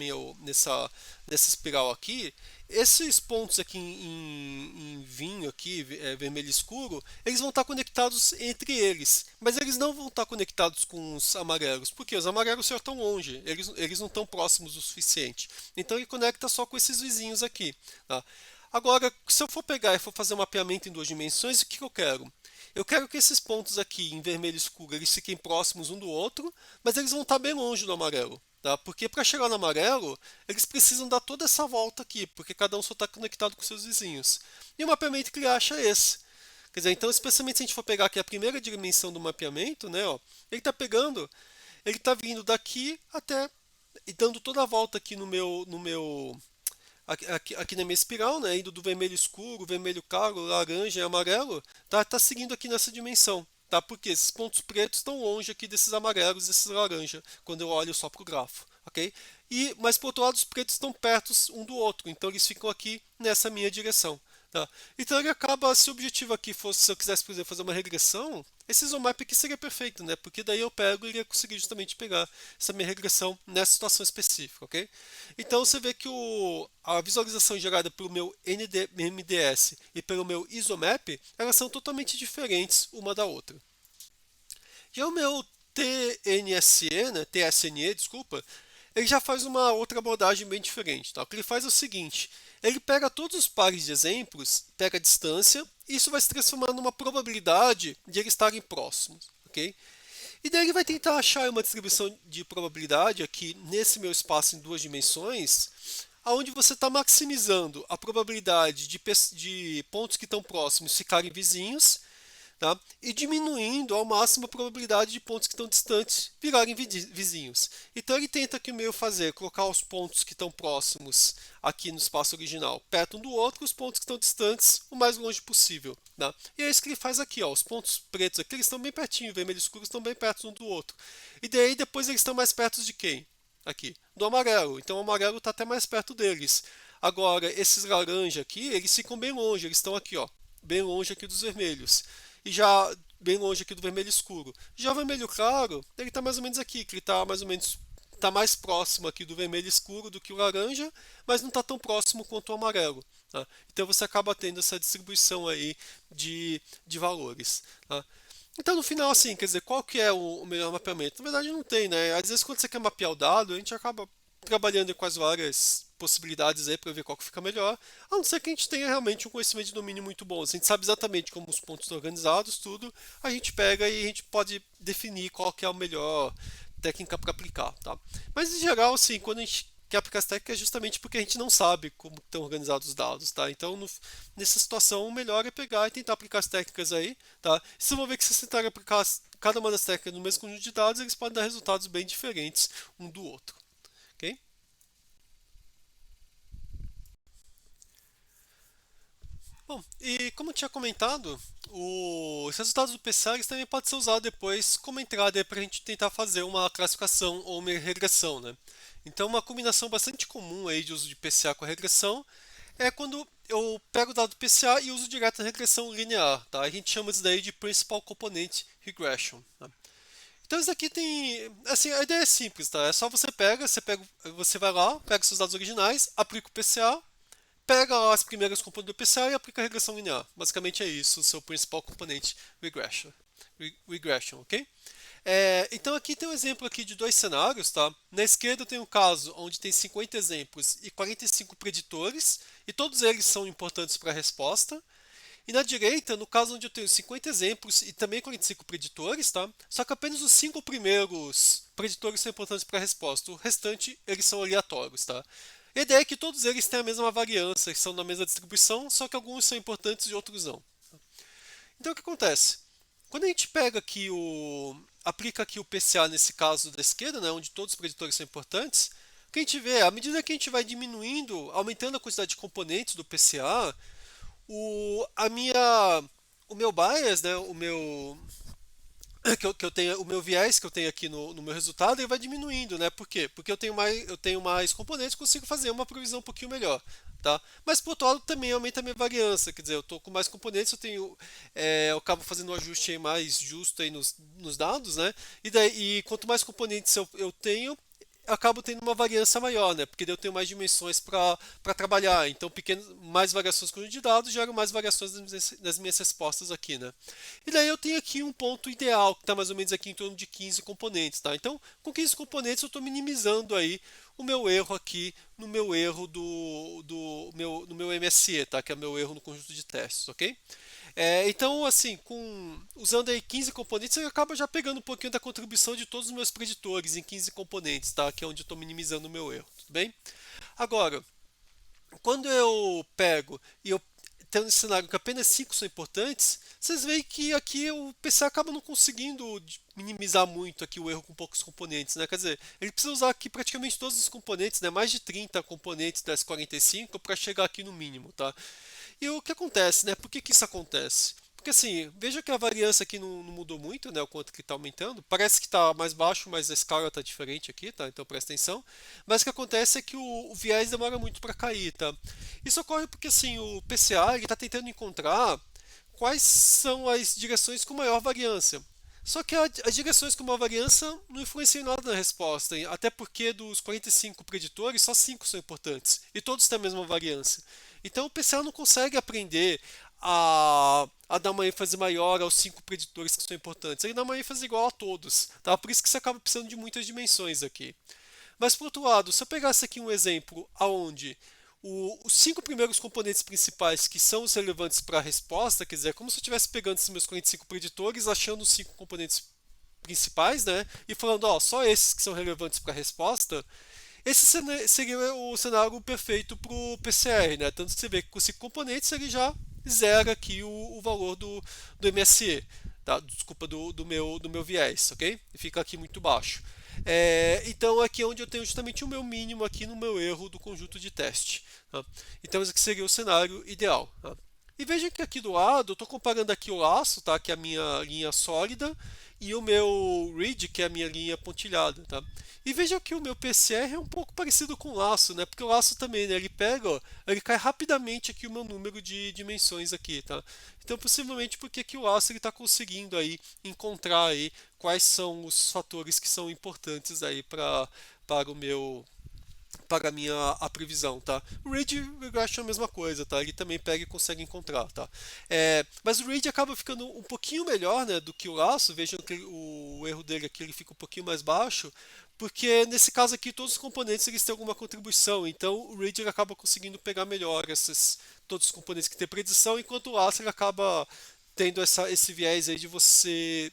Speaker 1: espiral aqui, esses pontos aqui em vinho aqui, vermelho escuro, eles vão estar conectados entre eles, mas eles não vão estar conectados com os amarelos, porque os amarelos já estão longe, eles não estão próximos o suficiente. Então ele conecta só com esses vizinhos aqui. Tá? Agora, se eu for pegar e for fazer um mapeamento em duas dimensões, o que eu quero? Eu quero que esses pontos aqui em vermelho escuro eles fiquem próximos um do outro, mas eles vão estar bem longe do amarelo. Tá? Porque para chegar no amarelo, eles precisam dar toda essa volta aqui, porque cada um só está conectado com seus vizinhos. E o mapeamento que ele acha é esse. Quer dizer, então, especialmente se a gente for pegar aqui a primeira dimensão do mapeamento, né, ó, ele está vindo daqui até e dando toda a volta aqui aqui na minha espiral, né, indo do vermelho escuro, vermelho claro, laranja e amarelo, tá seguindo aqui nessa dimensão. Tá? Porque esses pontos pretos estão longe aqui desses amarelos, desses laranja, quando eu olho só para o grafo. Ok? Mas por outro lado, os pretos estão perto um do outro, então eles ficam aqui nessa minha direção. Tá? Então ele acaba, se o objetivo aqui fosse, se eu quisesse, por exemplo, fazer uma regressão, esse isomap aqui seria perfeito, né? Porque daí eu pego e iria conseguir justamente pegar essa minha regressão nessa situação específica, ok? Então você vê que a visualização gerada pelo meu MDS e pelo meu isomap, elas são totalmente diferentes uma da outra. Já o meu TNSE, né, TSNE, desculpa, ele já faz uma outra abordagem bem diferente. Tá? O que ele faz é o seguinte, ele pega todos os pares de exemplos, pega a distância, e isso vai se transformar numa probabilidade de eles estarem próximos. Okay? E daí ele vai tentar achar uma distribuição de probabilidade aqui nesse meu espaço em duas dimensões, onde você está maximizando a probabilidade de pontos que estão próximos ficarem vizinhos, tá? E diminuindo ao máximo a probabilidade de pontos que estão distantes virarem vizinhos. Então ele tenta aqui meio fazer, colocar os pontos que estão próximos aqui no espaço original perto um do outro, os pontos que estão distantes o mais longe possível. Tá? E é isso que ele faz aqui, ó. Os pontos pretos aqui eles estão bem pertinho, vermelho escuro estão bem perto um do outro. E daí depois eles estão mais perto de quem? Aqui, do amarelo. Então o amarelo está até mais perto deles. Agora, esses laranja aqui, eles ficam bem longe, eles estão aqui, ó, bem longe aqui dos vermelhos. E já bem longe aqui do vermelho escuro. Já o vermelho claro, ele está mais ou menos aqui, que ele está mais ou menos mais próximo aqui do vermelho escuro do que o laranja, mas não está tão próximo quanto o amarelo. Tá? Então você acaba tendo essa distribuição aí de valores. Tá? Então no final assim, quer dizer, qual que é o melhor mapeamento? Na verdade não tem, né? Às vezes quando você quer mapear o dado, a gente acaba trabalhando com as várias possibilidades aí para ver qual que fica melhor, a não ser que a gente tenha realmente um conhecimento de domínio muito bom. Se a gente sabe exatamente como os pontos estão organizados, tudo, a gente pega e a gente pode definir qual que é a melhor técnica para aplicar, tá? Mas em geral, assim, quando a gente quer aplicar essa técnica é justamente porque a gente não sabe como estão organizados os dados, tá? Então, nessa situação, o melhor é pegar e tentar aplicar as técnicas aí, tá? E vocês vão ver que se vocês tentarem aplicar cada uma das técnicas no mesmo conjunto de dados, eles podem dar resultados bem diferentes um do outro, ok? Bom, e como eu tinha comentado, os resultados do PCR eles também podem ser usados depois como entrada para a gente tentar fazer uma classificação ou uma regressão, né? Então, uma combinação bastante comum aí de uso de PCA com a regressão é quando eu pego o dado do PCA e uso direto na regressão linear, tá? A gente chama isso daí de Principal Component Regression, tá? Então isso aqui tem, assim, a ideia é simples, tá? É só você vai lá, pega seus dados originais, aplica o PCA, pega lá as primeiras componentes do PCA e aplica a regressão linear. Basicamente é isso, o seu principal componente regression, ok? Então aqui tem um exemplo aqui de dois cenários, tá? Na esquerda eu tenho um caso onde tem 50 exemplos e 45 preditores, e todos eles são importantes para a resposta. E na direita, no caso onde eu tenho 50 exemplos e também 45 preditores, tá? Só que apenas os 5 primeiros preditores são importantes para a resposta, o restante eles são aleatórios, tá? A ideia é que todos eles têm a mesma variância, que são na mesma distribuição, só que alguns são importantes e outros não. Então o que acontece? Quando a gente pega aqui aplica aqui o PCA nesse caso da esquerda, né, onde todos os preditores são importantes, o que a gente vê, à medida que a gente vai diminuindo, aumentando a quantidade de componentes do PCA, o, a minha, o meu bias, né, que eu tenho, o meu viés que eu tenho aqui no meu resultado, ele vai diminuindo, né? Por quê? Porque eu tenho mais componentes, consigo fazer uma previsão um pouquinho melhor, tá? Mas por outro lado também aumenta a minha variância, quer dizer, eu estou com mais componentes, eu acabo fazendo um ajuste aí mais justo aí nos dados, né? E quanto mais componentes eu tenho, eu acabo tendo uma variância maior, né? Porque daí eu tenho mais dimensões para trabalhar. Então, mais variações com o de dados geram mais variações nas minhas respostas aqui, né? E daí eu tenho aqui um ponto ideal, que está mais ou menos aqui em torno de 15 componentes, tá? Então, com 15 componentes eu estou minimizando aí o meu erro aqui no meu erro no meu MSE, tá? Que é o meu erro no conjunto de testes, ok? Então, assim, usando aí 15 componentes, eu acabo já pegando um pouquinho da contribuição de todos os meus preditores em 15 componentes, tá? Que é onde eu estou minimizando o meu erro, tudo bem? Agora, quando eu pego e eu tenho um cenário que apenas 5 são importantes, vocês veem que aqui o PC acaba não conseguindo minimizar muito aqui o erro com poucos componentes, né? Quer dizer, ele precisa usar aqui praticamente todos os componentes, né? Mais de 30 componentes das 45 para chegar aqui no mínimo, tá? E o que acontece, né? Por que que isso acontece? Porque assim, veja que a variância aqui não mudou muito, né? O quanto que está aumentando. Parece que está mais baixo, mas a escala está diferente aqui, tá? Então presta atenção. Mas o que acontece é que o viés demora muito para cair, tá? Isso ocorre porque assim, o PCA está tentando encontrar quais são as direções com maior variância. Só que as direções com maior variância não influenciam nada na resposta, hein? Até porque dos 45 preditores, só 5 são importantes, e todos têm a mesma variância. Então o PCA não consegue aprender a dar uma ênfase maior aos 5 preditores que são importantes. Ele dá uma ênfase igual a todos. Tá? Por isso que você acaba precisando de muitas dimensões aqui. Mas por outro lado, se eu pegasse aqui um exemplo aonde os 5 primeiros componentes principais que são os relevantes para a resposta, quer dizer, é como se eu estivesse pegando esses meus 45 preditores, achando os 5 componentes principais, né? E falando, ó, só esses que são relevantes para a resposta, esse seria o cenário perfeito para o PCR, né? Tanto que você vê que com 5 componentes ele já zera aqui o valor do MSE, tá? Desculpa, do meu viés, ok? E fica aqui muito baixo. Então aqui é onde eu tenho justamente o meu mínimo aqui no meu erro do conjunto de teste. Tá? Então esse aqui seria o cenário ideal. Tá? E veja que aqui do lado eu estou comparando aqui o laço, tá? Que é a minha linha sólida, e o meu read, que é a minha linha pontilhada. Tá? E veja que o meu PCR é um pouco parecido com o laço, né? Porque o laço também, né? Ele pega, ó, ele cai rapidamente aqui o meu número de dimensões aqui, tá? Então possivelmente porque aqui o laço ele está conseguindo aí encontrar aí quais são os fatores que são importantes aí para o meu para a previsão, tá? O read regression é a mesma coisa, tá? Ele também pega e consegue encontrar, tá? Mas o read acaba ficando um pouquinho melhor, né, do que o laço. Vejam que o erro dele aqui ele fica um pouquinho mais baixo, porque nesse caso aqui todos os componentes eles têm alguma contribuição, então o read ele acaba conseguindo pegar melhor todos os componentes que têm predição, enquanto o Astra ele acaba tendo esse viés aí de você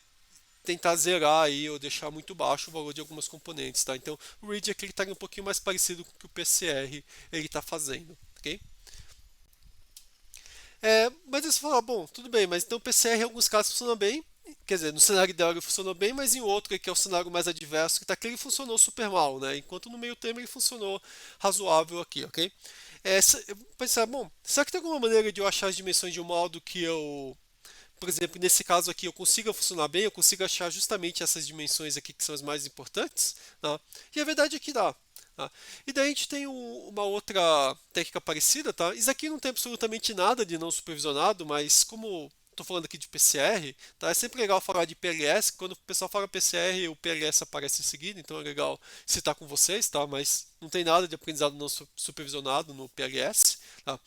Speaker 1: tentar zerar aí ou deixar muito baixo o valor de algumas componentes, tá? Então o read aqui está um pouquinho mais parecido com o que o PCR ele está fazendo, ok? Mas você fala, bom, tudo bem, mas então o PCR em alguns casos funciona bem, quer dizer, no cenário ideal ele funcionou bem, mas em outro, que é o cenário mais adverso, que está aqui, ele funcionou super mal, né? Enquanto no meio termo ele funcionou razoável aqui, ok? Eu vou pensar, bom, será que tem alguma maneira de eu achar as dimensões de um modo que eu, por exemplo, nesse caso aqui, eu consiga funcionar bem, eu consiga achar justamente essas dimensões aqui que são as mais importantes, tá? E a verdade é que dá. Tá? E daí a gente tem uma outra técnica parecida, tá? Isso aqui não tem absolutamente nada de não supervisionado, mas como estou falando aqui de PCR, tá? É sempre legal falar de PLS. Quando o pessoal fala PCR, o PLS aparece em seguida, então é legal citar com vocês, tá? Mas não tem nada de aprendizado não supervisionado no PLS, tá?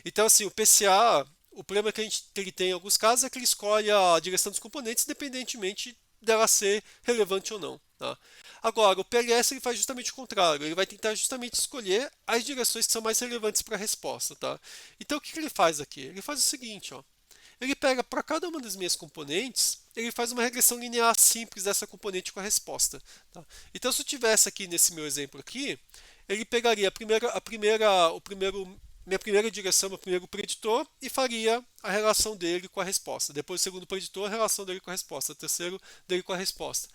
Speaker 1: Então, assim, o PCA, o problema que ele tem em alguns casos é que ele escolhe a direção dos componentes independentemente dela ser relevante ou não, tá? Agora, o PLS ele faz justamente o contrário, ele vai tentar justamente escolher as direções que são mais relevantes para a resposta, tá? Então, o que ele faz aqui? Ele faz o seguinte, ó. Ele pega para cada uma das minhas componentes, ele faz uma regressão linear simples dessa componente com a resposta. Tá? Então, se eu tivesse aqui nesse meu exemplo aqui, ele pegaria minha primeira direção, meu primeiro preditor, e faria a relação dele com a resposta. Depois, o segundo preditor, a relação dele com a resposta. O terceiro, dele com a resposta.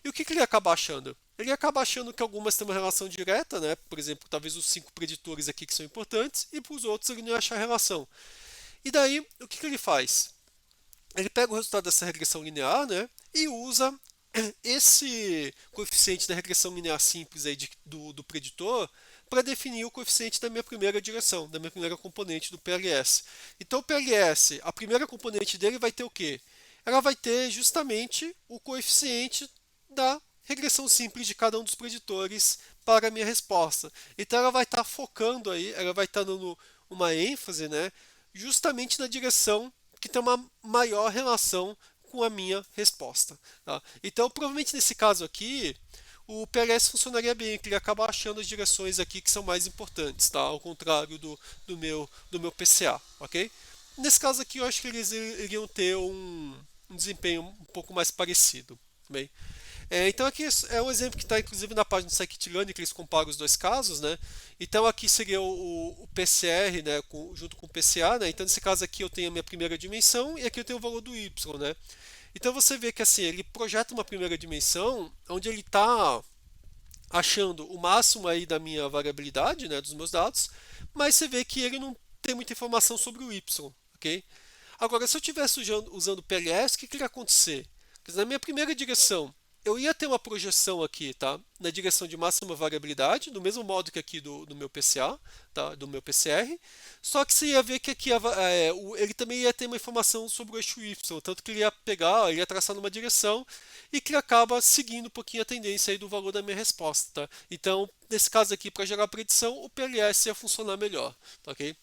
Speaker 1: E o que ele acaba achando? Ele acaba achando que algumas têm uma relação direta, né? Por exemplo, talvez os 5 preditores aqui que são importantes, e para os outros ele não ia achar relação. E daí, o que ele faz? Ele pega o resultado dessa regressão linear, né, e usa esse coeficiente da regressão linear simples aí do preditor para definir o coeficiente da minha primeira direção, da minha primeira componente do PLS. Então, o PLS, a primeira componente dele vai ter o quê? Ela vai ter justamente o coeficiente da regressão simples de cada um dos preditores para a minha resposta. Então, ela vai estar focando aí, ela vai estar dando uma ênfase, né, justamente na direção que tem uma maior relação com a minha resposta. Tá? Então, provavelmente nesse caso aqui, o PLS funcionaria bem, que ele acaba achando as direções aqui que são mais importantes, tá? Ao contrário do meu PCA, ok? Nesse caso aqui, eu acho que eles iriam ter um desempenho um pouco mais parecido. Bem, então aqui é um exemplo que está inclusive na página do Scikit-learn, que eles comparam os dois casos, né? Então aqui seria o PCR, né, junto com o PCA, né? Então nesse caso aqui eu tenho a minha primeira dimensão e aqui eu tenho o valor do y, né? Então você vê que assim ele projeta uma primeira dimensão onde ele está achando o máximo aí da minha variabilidade, né, dos meus dados, mas você vê que ele não tem muita informação sobre o y, ok? Agora, se eu estivesse usando o PLS, o que ia acontecer? Porque na minha primeira direção, eu ia ter uma projeção aqui, tá? Na direção de máxima variabilidade, do mesmo modo que aqui do meu PCA, tá? Do meu PCR, só que você ia ver que aqui ele também ia ter uma informação sobre o eixo Y, tanto que ele ia pegar, ele ia traçar numa direção e que acaba seguindo um pouquinho a tendência aí do valor da minha resposta, tá? Então, nesse caso aqui, para gerar a predição, o PLS ia funcionar melhor, tá, ok?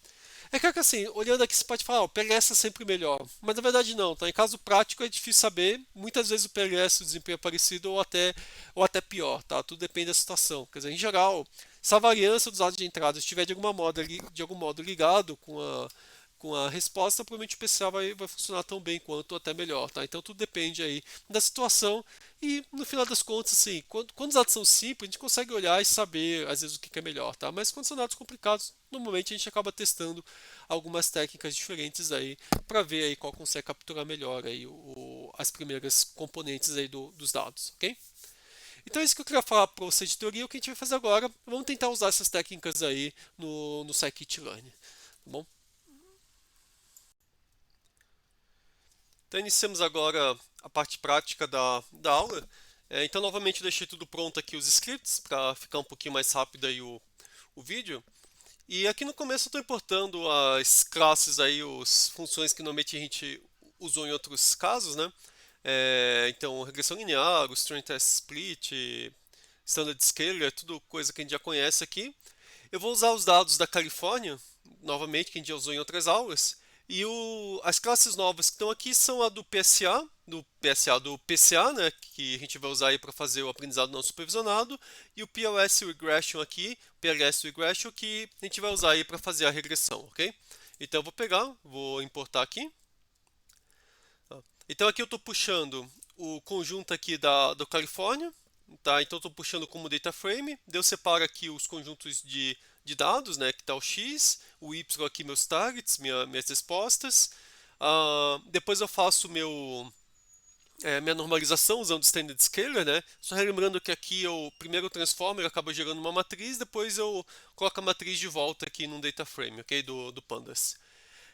Speaker 1: É claro que assim, olhando aqui você pode falar, o PLS é sempre melhor, mas na verdade não, tá? Em caso prático é difícil saber, muitas vezes o PLS o desempenho é parecido ou até pior, tá? Tudo depende da situação. Quer dizer, em geral, se a variância dos dados de entrada estiver de algum modo ligado com a resposta, provavelmente o PCA vai funcionar tão bem quanto ou até melhor, tá? Então tudo depende aí da situação e no final das contas, assim, quando os dados são simples, a gente consegue olhar e saber às vezes o que é melhor, tá? Mas quando são dados complicados, normalmente a gente acaba testando algumas técnicas diferentes aí para ver aí qual consegue capturar melhor aí as primeiras componentes aí dos dados, ok? Então é isso que eu queria falar para você de teoria. O que a gente vai fazer agora? Vamos tentar usar essas técnicas aí no Scikit-learn, tá bom? Então iniciamos agora a parte prática da aula. Então novamente eu deixei tudo pronto aqui os scripts para ficar um pouquinho mais rápido aí o vídeo. E aqui no começo eu estou importando as classes aí, as funções que normalmente a gente usou em outros casos, né? Então regressão linear, o string test split, standard scaler, tudo coisa que a gente já conhece aqui. Eu vou usar os dados da Califórnia, novamente, que a gente já usou em outras aulas. E as classes novas que estão aqui são a do PCA, né, que a gente vai usar aí para fazer o aprendizado não supervisionado, e o PLS Regression aqui, PLS Regression, que a gente vai usar aí para fazer a regressão, ok? Então eu vou pegar, vou importar aqui. Então aqui eu estou puxando o conjunto aqui do Califórnia, tá? Então estou puxando como data frame, eu separo aqui os conjuntos de dados, né? Que está o X, o Y aqui meus targets, minhas respostas. Depois eu faço minha normalização usando o standard scaler, né? Só relembrando que aqui eu primeiro transformo, ele acaba gerando uma matriz, depois eu coloco a matriz de volta aqui num data frame, ok? Do Pandas.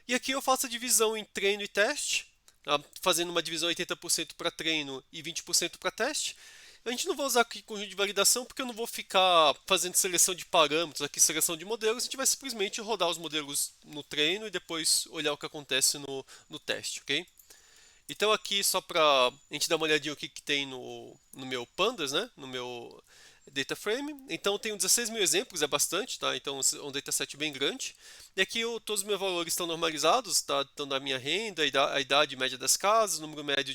Speaker 1: E aqui eu faço a divisão em treino e teste, tá? Fazendo uma divisão 80% para treino e 20% para teste. A gente não vai usar aqui conjunto de validação porque eu não vou ficar fazendo seleção de parâmetros, aqui seleção de modelos, a gente vai simplesmente rodar os modelos no treino e depois olhar o que acontece no teste, ok? Então aqui só para a gente dar uma olhadinha o que tem no meu Pandas, né? No meu data frame. Então tenho 16 mil exemplos, é bastante, tá? Então é um dataset bem grande. E aqui todos os meus valores estão normalizados, tá? Estão da minha renda, a idade média das casas, o número médio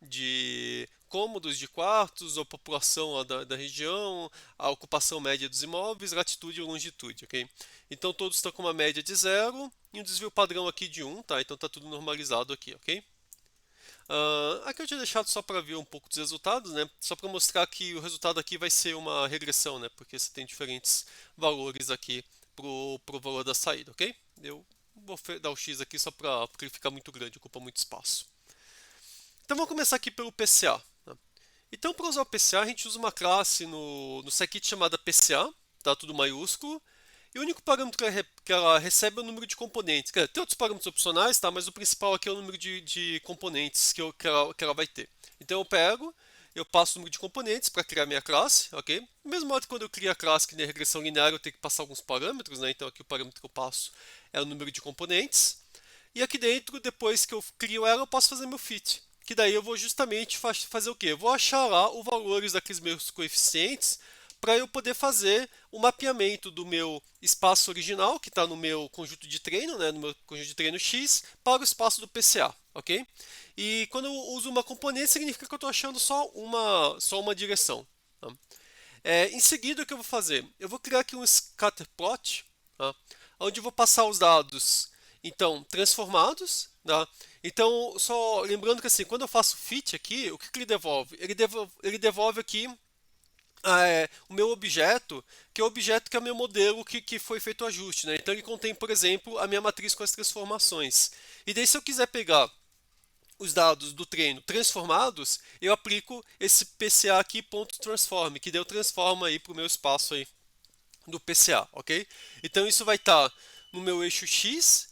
Speaker 1: de cômodos, de quartos, a população da região, a ocupação média dos imóveis, latitude e longitude, ok? Então todos estão com uma média de 0 e um desvio padrão aqui de 1, tá? Então está tudo normalizado aqui, ok? Aqui eu tinha deixado só para ver um pouco dos resultados, né? Só para mostrar que o resultado aqui vai ser uma regressão, né? Porque você tem diferentes valores aqui pro valor da saída, ok? Eu vou dar o X aqui só porque ele fica muito grande, ocupa muito espaço. Então vamos começar aqui pelo PCA. Né? Então para usar o PCA a gente usa uma classe no scikit chamada PCA, tá? Tudo maiúsculo. E o único parâmetro que ela recebe é o número de componentes. Quer dizer, tem outros parâmetros opcionais, tá? Mas o principal aqui é o número de componentes que ela vai ter. Então eu pego, eu passo o número de componentes para criar minha classe, ok? Do mesmo modo que quando eu crio a classe que na regressão linear eu tenho que passar alguns parâmetros, né? Então aqui o parâmetro que eu passo é o número de componentes. E aqui dentro, depois que eu crio ela, eu posso fazer meu fit. Que daí eu vou justamente fazer o quê? Eu vou achar lá os valores daqueles meus coeficientes para eu poder fazer o mapeamento do meu espaço original, que está no meu conjunto de treino, né, no meu conjunto de treino X, para o espaço do PCA, ok? E quando eu uso uma componente, significa que eu estou achando só uma direção. Tá? Em seguida, o que eu vou fazer? Eu vou criar aqui um scatterplot, tá? Onde eu vou passar os dados, então, transformados, tá? Então, só lembrando que assim, quando eu faço fit aqui, o que ele devolve? Ele devolve aqui o meu objeto, que é o objeto que é o meu modelo que foi feito o ajuste. Né? Então ele contém, por exemplo, a minha matriz com as transformações. E daí se eu quiser pegar os dados do treino transformados, eu aplico esse PCA aqui, .transform, que daí eu transformo aí para o meu espaço aí do PCA, ok? Então isso vai estar no meu eixo X.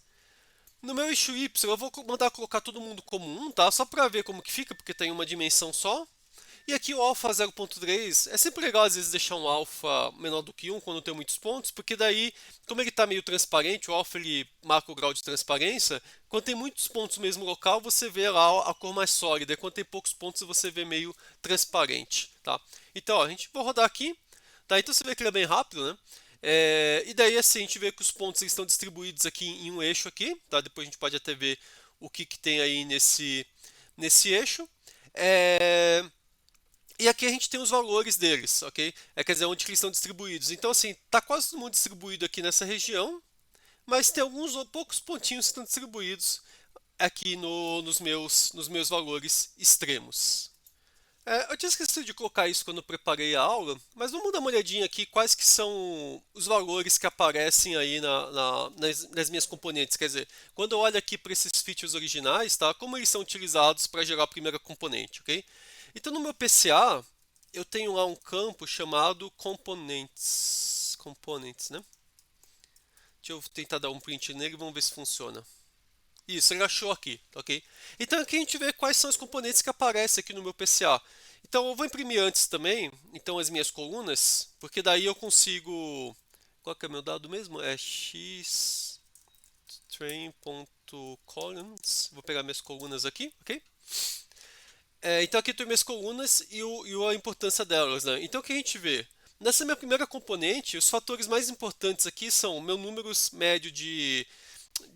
Speaker 1: No meu eixo Y eu vou mandar colocar todo mundo como 1, tá? Só para ver como que fica, porque tem uma dimensão só. E aqui o alfa 0.3, é sempre legal às vezes deixar um alfa menor do que 1 quando tem muitos pontos, porque daí, como ele está meio transparente, o alfa ele marca o grau de transparência, quando tem muitos pontos no mesmo local, você vê lá a cor mais sólida, e quando tem poucos pontos você vê meio transparente, tá? Então, ó, a gente vai rodar aqui, tá? Então você vê que ele é bem rápido, né? E daí assim, a gente vê que os pontos estão distribuídos aqui em um eixo aqui, tá? Depois a gente pode até ver o que tem aí nesse eixo. E aqui a gente tem os valores deles, ok? Quer dizer, onde eles estão distribuídos. Então, assim, está quase todo mundo distribuído aqui nessa região, mas tem alguns ou poucos pontinhos que estão distribuídos aqui nos meus valores extremos. Eu tinha esquecido de colocar isso quando eu preparei a aula, mas vamos dar uma olhadinha aqui quais que são os valores que aparecem aí nas minhas componentes. Quer dizer, quando eu olho aqui para esses features originais, tá? Como eles são utilizados para gerar a primeira componente, ok? Então no meu PCA, eu tenho lá um campo chamado components. Components, né? Deixa eu tentar dar um print nele e vamos ver se funciona. Isso, ele achou aqui, ok? Então aqui a gente vê quais são os componentes que aparecem aqui no meu PCA. Então eu vou imprimir antes também, então as minhas colunas, porque daí eu consigo... Qual que é o meu dado mesmo? É xtrain.columns. Vou pegar minhas colunas aqui, ok? Então aqui eu tenho minhas colunas e a importância delas, né? Então o que a gente vê? Nessa minha primeira componente, os fatores mais importantes aqui são o meu número médio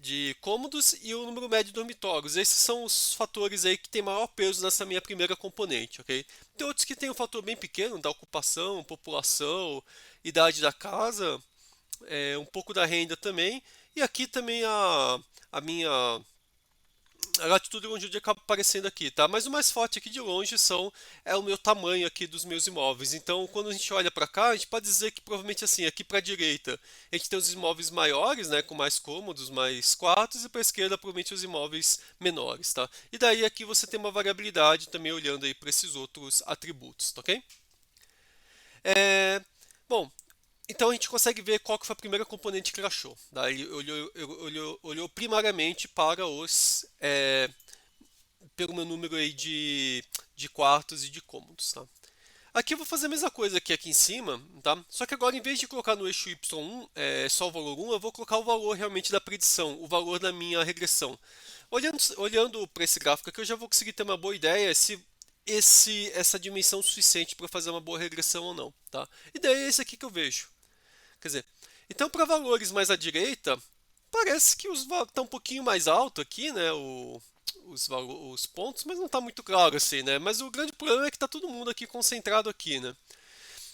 Speaker 1: de cômodos e o número médio de dormitórios. Esses são os fatores aí que tem maior peso nessa minha primeira componente, ok? Tem outros que tem um fator bem pequeno, da ocupação, população, idade da casa, um pouco da renda também. E aqui também a minha a latitude e longitude acaba aparecendo aqui, tá? Mas o mais forte aqui de longe é o meu tamanho aqui dos meus imóveis. Então, quando a gente olha para cá, a gente pode dizer que provavelmente assim, aqui para a direita, a gente tem os imóveis maiores, né, com mais cômodos, mais quartos, e para a esquerda, provavelmente os imóveis menores, tá? E daí aqui você tem uma variabilidade também olhando aí para esses outros atributos, tá ok? É, bom, então a gente consegue ver qual que foi a primeira componente que ele achou. Tá? Ele olhou primariamente para pelo meu número aí de quartos e de cômodos. Tá? Aqui eu vou fazer a mesma coisa aqui em cima, tá? Só que agora em vez de colocar no eixo y1 só o valor 1, eu vou colocar o valor realmente da predição, o valor da minha regressão. Olhando para esse gráfico aqui, eu já vou conseguir ter uma boa ideia se essa dimensão é suficiente para fazer uma boa regressão ou não. Tá? E daí é esse aqui que eu vejo. Quer dizer, então para valores mais à direita, parece que está um pouquinho mais alto aqui, né? Os pontos, mas não está muito claro assim, né? Mas o grande problema é que está todo mundo aqui concentrado aqui, né?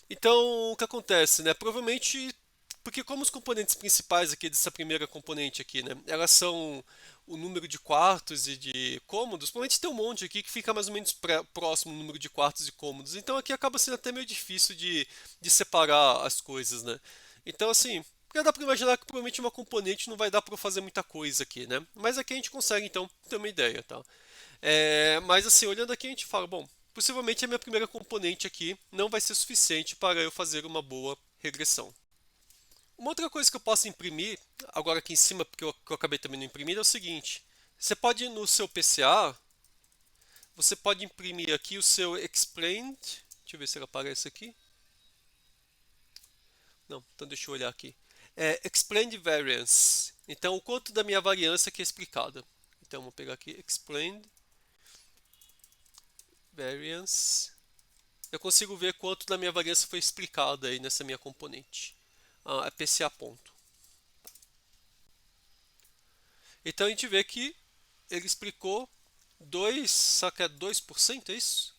Speaker 1: Então, o que acontece, né? Provavelmente, porque como os componentes principais aqui dessa primeira componente aqui, né? Elas são o número de quartos e de cômodos, provavelmente tem um monte aqui que fica mais ou menos próximo do número de quartos e cômodos. Então aqui acaba sendo até meio difícil de separar as coisas, né? Então, assim, já dá para imaginar que provavelmente uma componente não vai dar para fazer muita coisa aqui, né? Mas aqui a gente consegue, então, ter uma ideia, tá? Mas assim, olhando aqui a gente fala, bom, possivelmente a minha primeira componente aqui não vai ser suficiente para eu fazer uma boa regressão. Uma outra coisa que eu posso imprimir, agora aqui em cima, porque que eu acabei também não imprimindo, é o seguinte. Você pode ir no seu PCA, você pode imprimir aqui o seu Explained. Deixa eu ver se ele aparece aqui. Não, então deixa eu olhar aqui. Explained Variance. Então, o quanto da minha variância que é explicada. Então, vou pegar aqui Explained Variance. Eu consigo ver quanto da minha variância foi explicada aí nessa minha componente. É PCA ponto. Então, a gente vê que ele explicou 2, só que é 2%, é isso?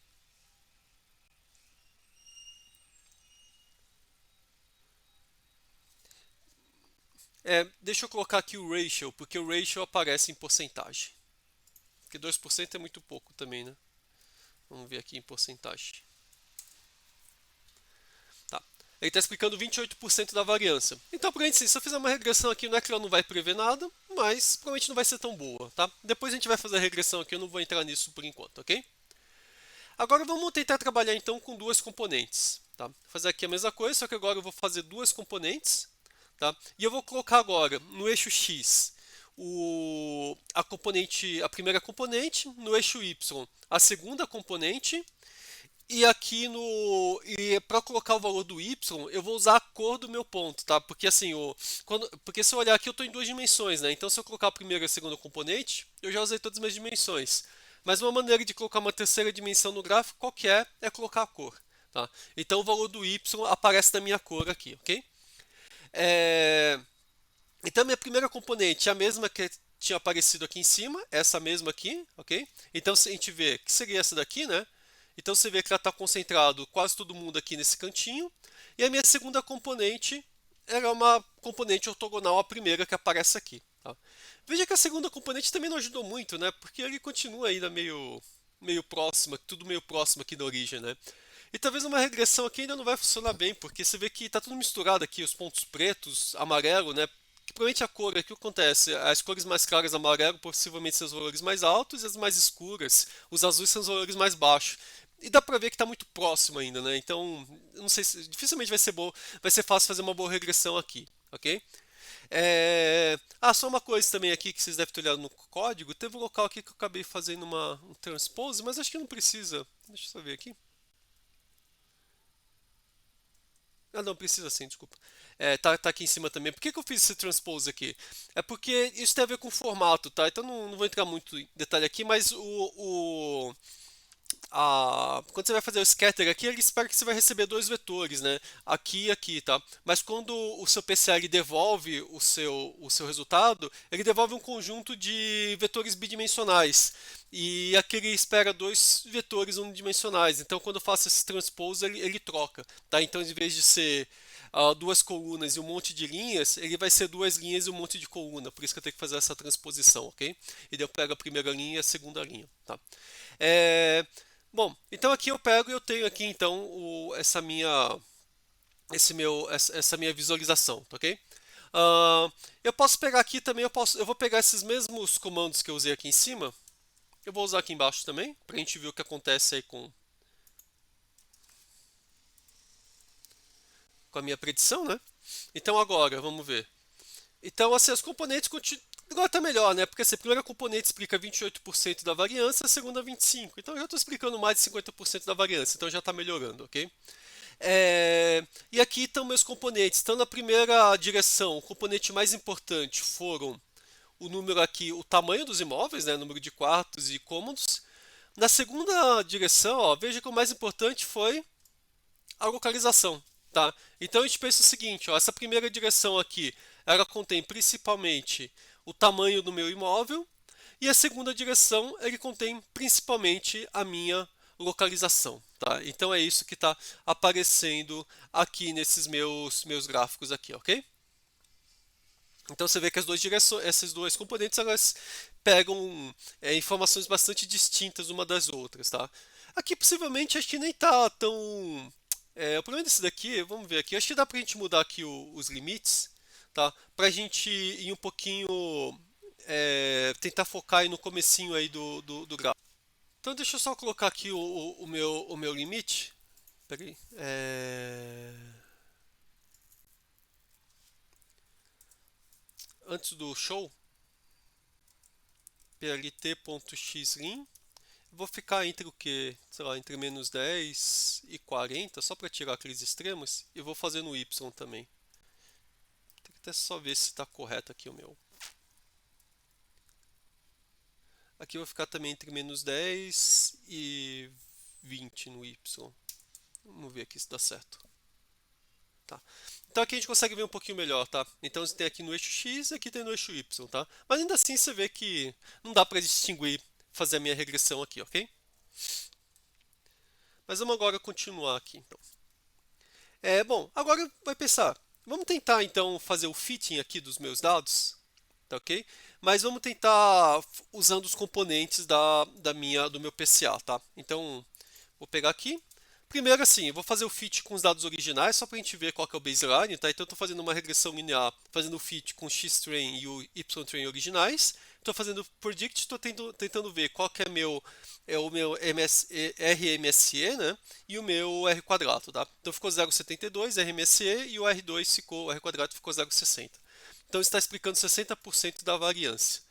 Speaker 1: Deixa eu colocar aqui o ratio, porque o ratio aparece em porcentagem. Porque 2% é muito pouco também, né? Vamos ver aqui em porcentagem. Tá. Ele está explicando 28% da variância. Então, provavelmente, se eu fizer uma regressão aqui, não é que ela não vai prever nada, mas provavelmente não vai ser tão boa, tá? Depois a gente vai fazer a regressão aqui, eu não vou entrar nisso por enquanto, ok? Agora vamos tentar trabalhar então com duas componentes. Tá? Vou fazer aqui a mesma coisa, só que agora eu vou fazer duas componentes. Tá? E eu vou colocar agora no eixo X a primeira componente, no eixo Y a segunda componente, e aqui para colocar o valor do y, eu vou usar a cor do meu ponto, tá? Porque assim, porque se eu olhar aqui eu estou em duas dimensões, né? Então se eu colocar a primeira e a segunda componente, eu já usei todas as minhas dimensões. Mas uma maneira de colocar uma terceira dimensão no gráfico, qual que é colocar a cor, tá? Então o valor do y aparece na minha cor aqui, ok? É, Então minha primeira componente é a mesma que tinha aparecido aqui em cima, essa mesma aqui, ok? Então se a gente vê que seria essa daqui, né? Então você vê que ela está concentrado quase todo mundo aqui nesse cantinho. E a minha segunda componente era uma componente ortogonal à primeira que aparece aqui. Tá? Veja que a segunda componente também não ajudou muito, né? Porque ele continua ainda meio próximo, tudo meio próximo aqui da origem, né? E talvez uma regressão aqui ainda não vai funcionar bem, porque você vê que está tudo misturado aqui, os pontos pretos, amarelo, né? Que provavelmente a cor aqui, o que acontece? As cores mais claras, amarelo, possivelmente são os valores mais altos, e as mais escuras, os azuis, são os valores mais baixos. E dá pra ver que está muito próximo ainda, né? Então, eu não sei se dificilmente vai ser fácil fazer uma boa regressão aqui, ok? Só uma coisa também aqui que vocês devem ter olhado no código. Teve um local aqui que eu acabei fazendo um transpose, mas acho que não precisa. Deixa eu só ver aqui. Ah, não, precisa sim, desculpa. Tá aqui em cima também. Por que eu fiz esse transpose aqui? É porque isso tem a ver com o formato, tá? Então não vou entrar muito em detalhe aqui, mas quando você vai fazer o scatter aqui, ele espera que você vai receber dois vetores, né? Aqui e aqui, tá? Mas quando o seu PCA ele devolve o seu resultado, ele devolve um conjunto de vetores bidimensionais. E aqui ele espera dois vetores unidimensionais. Então, quando eu faço esse transpose, ele troca, tá? Então, em vez de ser duas colunas e um monte de linhas, ele vai ser duas linhas e um monte de coluna. Por isso que eu tenho que fazer essa transposição, ok? E daí eu pego a primeira linha e a segunda linha, tá? É, Bom, então aqui eu pego e eu tenho aqui então essa minha visualização, tá ok? Eu posso pegar aqui também, eu vou pegar esses mesmos comandos que eu usei aqui em cima, eu vou usar aqui embaixo também, para a gente ver o que acontece aí com a minha predição, né? Então agora, vamos ver. Então, assim, os componentes agora está melhor, né? Porque assim, a primeira componente explica 28% da variância, a segunda 25%. Então, eu já estou explicando mais de 50% da variância, então já está melhorando, ok? E aqui estão meus componentes. Então, na primeira direção, o componente mais importante foram o número aqui, o tamanho dos imóveis, né? Número de quartos e cômodos. Na segunda direção, ó, veja que o mais importante foi a localização, tá? Então a gente pensa o seguinte, ó, essa primeira direção aqui, ela contém principalmente o tamanho do meu imóvel e a segunda direção, ele contém principalmente a minha localização, tá? Então é isso que está aparecendo aqui nesses meus gráficos aqui, ok? Então você vê que as duas direções, essas duas componentes, elas pegam informações bastante distintas uma das outras, tá? Aqui possivelmente acho que nem tá tão o problema desse daqui, vamos ver aqui, acho que dá pra gente mudar aqui os limites, tá? Pra gente ir um pouquinho, tentar focar aí no comecinho aí do gráfico. Então deixa eu só colocar aqui o meu limite. Peraí. Antes do show, plt.xlim. Vou ficar entre o que? Sei lá, entre menos 10 e 40, só para tirar aqueles extremos. E vou fazer no Y também. Tem que até só ver se está correto aqui o meu. Aqui eu vou ficar também entre menos 10 e 20 no Y. Vamos ver aqui se dá certo. Tá. Então aqui a gente consegue ver um pouquinho melhor, tá? Então você tem aqui no eixo X e aqui tem no eixo Y, tá? Mas ainda assim você vê que não dá para distinguir, fazer a minha regressão aqui, ok? Mas vamos agora continuar aqui, então. Bom, agora vai pensar. Vamos tentar então fazer o fitting aqui dos meus dados, tá ok? Mas vamos tentar usando os componentes do meu PCA, tá? Então, vou pegar aqui. Primeiro assim, eu vou fazer o fit com os dados originais, só para a gente ver qual que é o baseline, tá? Então eu estou fazendo uma regressão linear, fazendo o fit com o X-train e o Y-train originais. Estou fazendo predict, estou tentando ver qual que o meu RMSE, né? E o meu R quadrado, tá? Então ficou 0,72 RMSE e o R2 ficou, o R quadrado ficou 0,60. Então está explicando 60% da variância.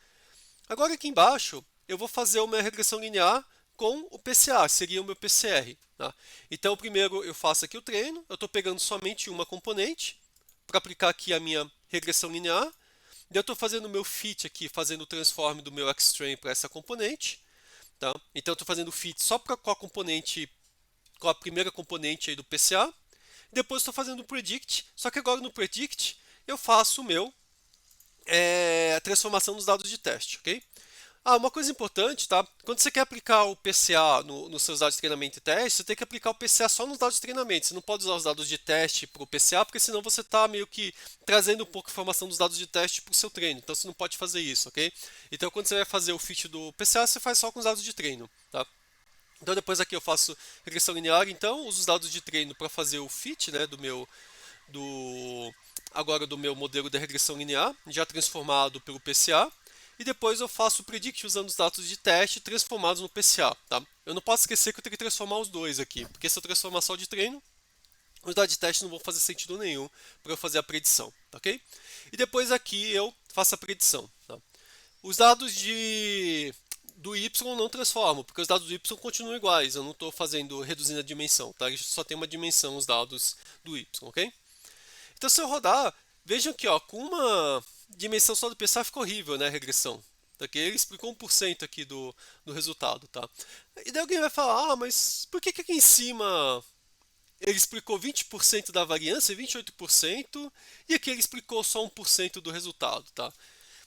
Speaker 1: Agora aqui embaixo, eu vou fazer uma regressão linear com o PCA, seria o meu PCR. Tá? Então, primeiro eu faço aqui o treino, eu estou pegando somente uma componente para aplicar aqui a minha regressão linear. Daí eu estou fazendo o meu fit aqui, fazendo o transform do meu xtrain para essa componente. Tá? Então, eu estou fazendo o fit só para com a primeira componente aí do PCA. Depois estou fazendo o predict, só que agora no predict eu faço a transformação dos dados de teste, ok? Uma coisa importante, tá? Quando você quer aplicar o PCA nos seus dados de treinamento e teste, você tem que aplicar o PCA só nos dados de treinamento. Você não pode usar os dados de teste para o PCA, porque senão você está meio que trazendo um pouco de informação dos dados de teste para o seu treino. Então você não pode fazer isso, ok? Então quando você vai fazer o fit do PCA, você faz só com os dados de treino, tá? Então depois aqui eu faço regressão linear, então uso os dados de treino para fazer o fit, né, do agora do meu modelo de regressão linear, já transformado pelo PCA. E depois eu faço o predict usando os dados de teste transformados no PCA. Tá? Eu não posso esquecer que eu tenho que transformar os dois aqui, porque se eu transformar só de treino, os dados de teste não vão fazer sentido nenhum para eu fazer a predição. Tá, ok? E depois aqui eu faço a predição. Tá? Os dados do Y não transformo, porque os dados do Y continuam iguais. Eu não estou reduzindo a dimensão. Tá? Ele só tem uma dimensão os dados do Y. Ok? Então se eu rodar, vejam que ó, com uma dimensão só do PCA fica horrível, né, a regressão. Tá, ok? Ele explicou 1% aqui do resultado, tá? E daí alguém vai falar, mas por que aqui em cima ele explicou 20% da variância, 28%, e aqui ele explicou só 1% do resultado, tá?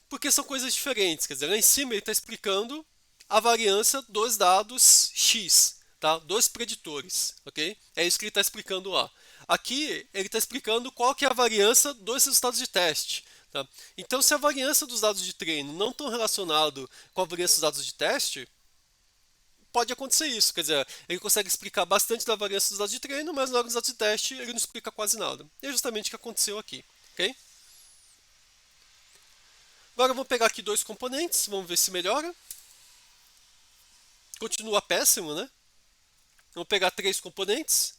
Speaker 1: Porque são coisas diferentes, quer dizer, lá em cima ele está explicando a variância dos dados X, tá? Dos preditores, ok? É isso que ele está explicando lá. Aqui ele está explicando qual que é a variância dos resultados de teste. Tá? Então, se a variância dos dados de treino não estão relacionado com a variância dos dados de teste, pode acontecer isso. Quer dizer, ele consegue explicar bastante da variância dos dados de treino, mas na hora dos dados de teste ele não explica quase nada. E é justamente o que aconteceu aqui, ok? Agora vamos pegar aqui dois componentes, vamos ver se melhora. Continua péssimo, né? Vamos pegar três componentes.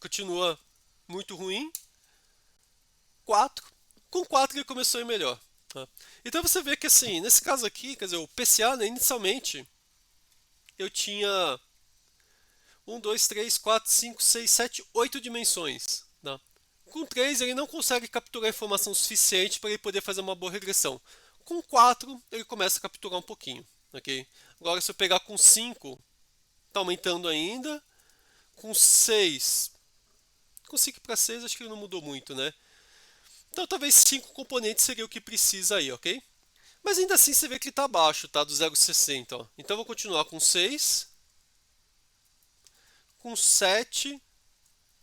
Speaker 1: Continua muito ruim. 4. Com 4 ele começou a ir melhor. Tá? Então você vê que assim, nesse caso aqui, quer dizer, o PCA, né, inicialmente, eu tinha 1, 2, 3, 4, 5, 6, 7, 8 dimensões. Tá? Com 3 ele não consegue capturar informação suficiente para ele poder fazer uma boa regressão. Com 4 ele começa a capturar um pouquinho. Okay? Agora se eu pegar com 5, está aumentando ainda. Com 6, com 5 para 6 acho que ele não mudou muito, né? Então talvez 5 componentes seria o que precisa aí, ok? Mas ainda assim você vê que ele está abaixo, tá? Do 0,60. Ó. Então eu vou continuar com 6. Com 7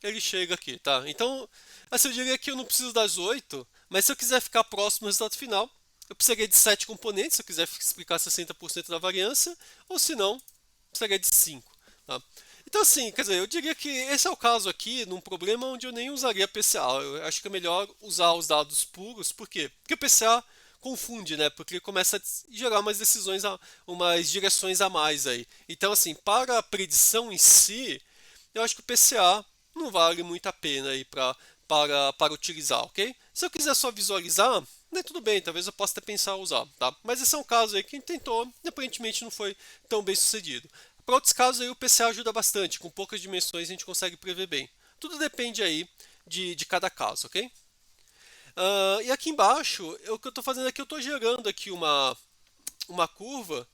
Speaker 1: ele chega aqui, tá? Então, assim, eu diria que eu não preciso das 8, mas se eu quiser ficar próximo do resultado final, eu precisaria de 7 componentes, se eu quiser explicar 60% da variância, ou se não, precisaria de 5. Tá? Então, assim, quer dizer, eu diria que esse é o caso aqui, num problema onde eu nem usaria PCA. Eu acho que é melhor usar os dados puros, por quê? Porque o PCA confunde, né? Porque ele começa a gerar umas decisões, umas direções a mais aí. Então, assim, para a predição em si, eu acho que o PCA não vale muito a pena aí para utilizar, ok? Se eu quiser só visualizar, né, tudo bem, talvez eu possa até pensar em usar, tá? Mas esse é um caso aí que a gente tentou e aparentemente não foi tão bem sucedido. Para outros casos aí o PCA ajuda bastante, com poucas dimensões a gente consegue prever bem. Tudo depende aí de cada caso, ok? E aqui embaixo, o que eu estou fazendo aqui, eu estou gerando aqui uma curva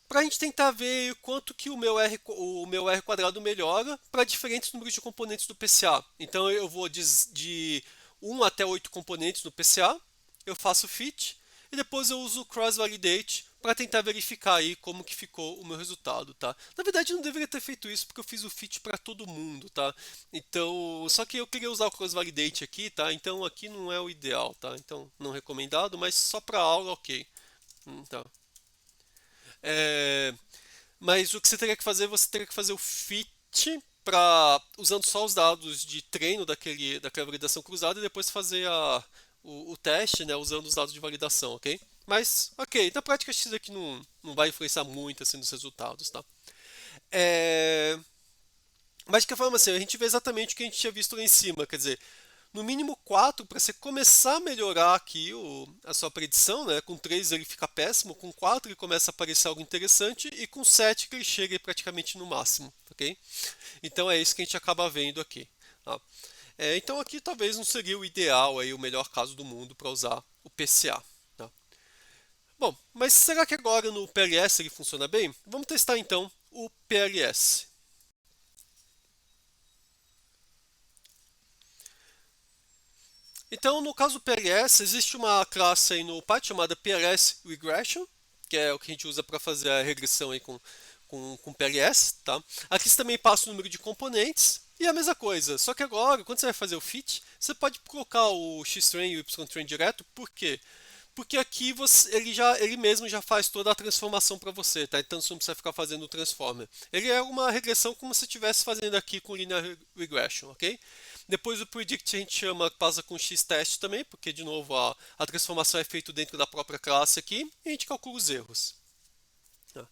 Speaker 1: para a gente tentar ver quanto que o meu R quadrado melhora para diferentes números de componentes do PCA. Então eu vou de 1 até 8 componentes no PCA, eu faço fit e depois eu uso o cross-validate para tentar verificar aí como que ficou o meu resultado, tá? Na verdade eu não deveria ter feito isso porque eu fiz o fit para todo mundo, tá? Então, só que eu queria usar o cross-validate aqui, tá? Então aqui não é o ideal, tá? Então não recomendado, mas só para aula, ok. Tá. É, mas o que você teria que fazer, você teria que fazer o fit para usando só os dados de treino daquela validação cruzada e depois fazer o teste, né, usando os dados de validação, ok? Mas, ok, na prática isso aqui não vai influenciar muito assim, nos resultados, tá? É, mas de qualquer forma, assim, a gente vê exatamente o que a gente tinha visto lá em cima, quer dizer, no mínimo 4 para você começar a melhorar aqui a sua predição, né? Com 3 ele fica péssimo, com 4 ele começa a aparecer algo interessante e com 7 que ele chega praticamente no máximo, ok? Então é isso que a gente acaba vendo aqui. Tá? Então aqui talvez não seria o ideal, aí, o melhor caso do mundo para usar o PCA. Tá? Bom, mas será que agora no PLS ele funciona bem? Vamos testar então o PLS. Então, no caso do PLS, existe uma classe aí no Python chamada PLS Regression, que é o que a gente usa para fazer a regressão aí com PLS, tá? Aqui você também passa o número de componentes e a mesma coisa, só que agora, quando você vai fazer o fit, você pode colocar o X-Train e o Y-Train direto, por quê? Porque aqui ele mesmo já faz toda a transformação para você, tá? Então você não precisa ficar fazendo o transformer. Ele é uma regressão como se estivesse fazendo aqui com linear regression, ok? Depois o predict a gente passa com x-test também, porque de novo a transformação é feita dentro da própria classe aqui e a gente calcula os erros. Tá?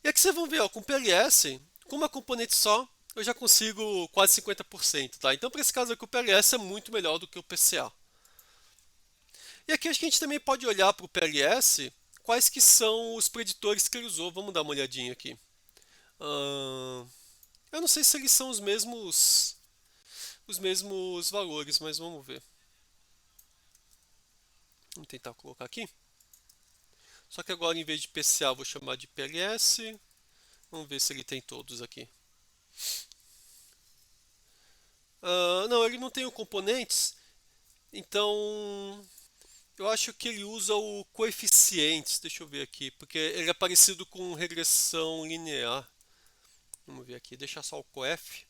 Speaker 1: E aqui vocês vão ver, ó, com PLS, com uma componente só, eu já consigo quase 50%, tá? Então para esse caso aqui o PLS é muito melhor do que o PCA. E aqui acho que a gente também pode olhar para o PLS quais que são os preditores que ele usou. Vamos dar uma olhadinha aqui. Eu não sei se eles são os mesmos valores, mas vamos ver. Vamos tentar colocar aqui. Só que agora, em vez de PCA, eu vou chamar de PLS. Vamos ver se ele tem todos aqui. Não, ele não tem o componentes, então eu acho que ele usa o coeficientes. Deixa eu ver aqui, porque ele é parecido com regressão linear. Vamos ver aqui, deixar só o coef.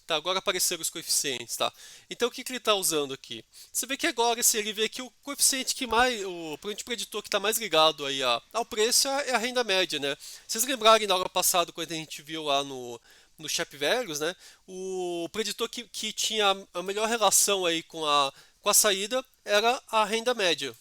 Speaker 1: Tá, agora apareceram os coeficientes, tá? Então o que, que ele está usando aqui? Você vê que agora, se ele vê que o coeficiente que mais, o preditor que está mais ligado aí ao preço é a renda média, né? Vocês lembrarem na aula passada, quando a gente viu lá no Chap Values, né? O preditor que tinha a melhor relação aí com a saída era a renda média.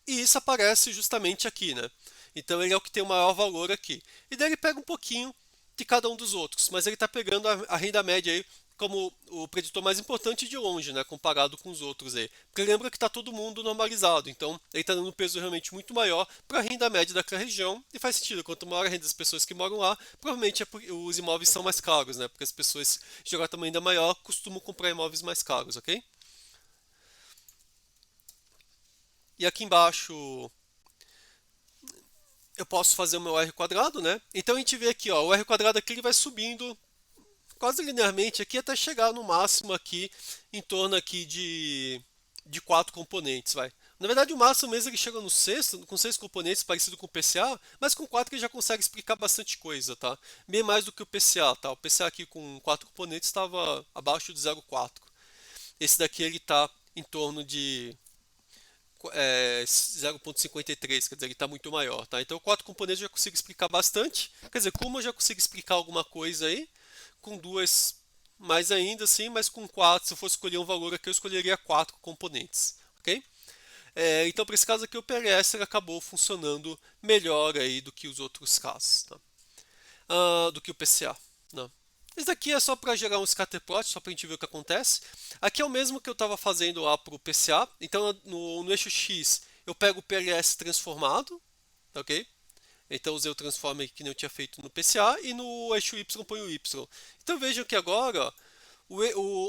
Speaker 1: E isso aparece justamente aqui, né? Então ele é o que tem o maior valor aqui. E daí ele pega um pouquinho de cada um dos outros, mas ele está pegando a renda média aí como o preditor mais importante de longe, né, comparado com os outros aí. Porque lembra que está todo mundo normalizado, então ele está dando um peso realmente muito maior para a renda média daquela região e faz sentido. Quanto maior a renda das pessoas que moram lá, provavelmente os imóveis são mais caros, né, porque as pessoas de geral também ainda maior costumam comprar imóveis mais caros, ok? E aqui embaixo eu posso fazer o meu R quadrado, né? Então a gente vê aqui, ó, o R quadrado aqui ele vai subindo quase linearmente aqui até chegar no máximo aqui em torno aqui de 4 componentes, vai. Na verdade, o máximo mesmo ele chega no sexto, com 6 componentes, parecido com o PCA, mas com 4 ele já consegue explicar bastante coisa, tá? Bem mais do que o PCA, tá? O PCA aqui com 4 componentes estava abaixo de 0,4. Esse daqui ele está em torno de 0,53, quer dizer, ele está muito maior, tá? Então, 4 componentes eu já consigo explicar bastante. Quer dizer, com uma eu já consigo explicar alguma coisa aí, com duas mais ainda, assim, mas com 4, se eu fosse escolher um valor aqui, eu escolheria 4 componentes, ok? Então, para esse caso aqui, o PLS ele acabou funcionando melhor aí do que os outros casos, tá? Do que o PCA. Não. Esse daqui é só para gerar um scatterplot, só para a gente ver o que acontece. Aqui é o mesmo que eu estava fazendo lá para o PCA. Então, no eixo X, eu pego o PLS transformado, ok? Então, usei o transform que nem eu tinha feito no PCA, e no eixo Y, ponho o Y. Então, vejam que agora,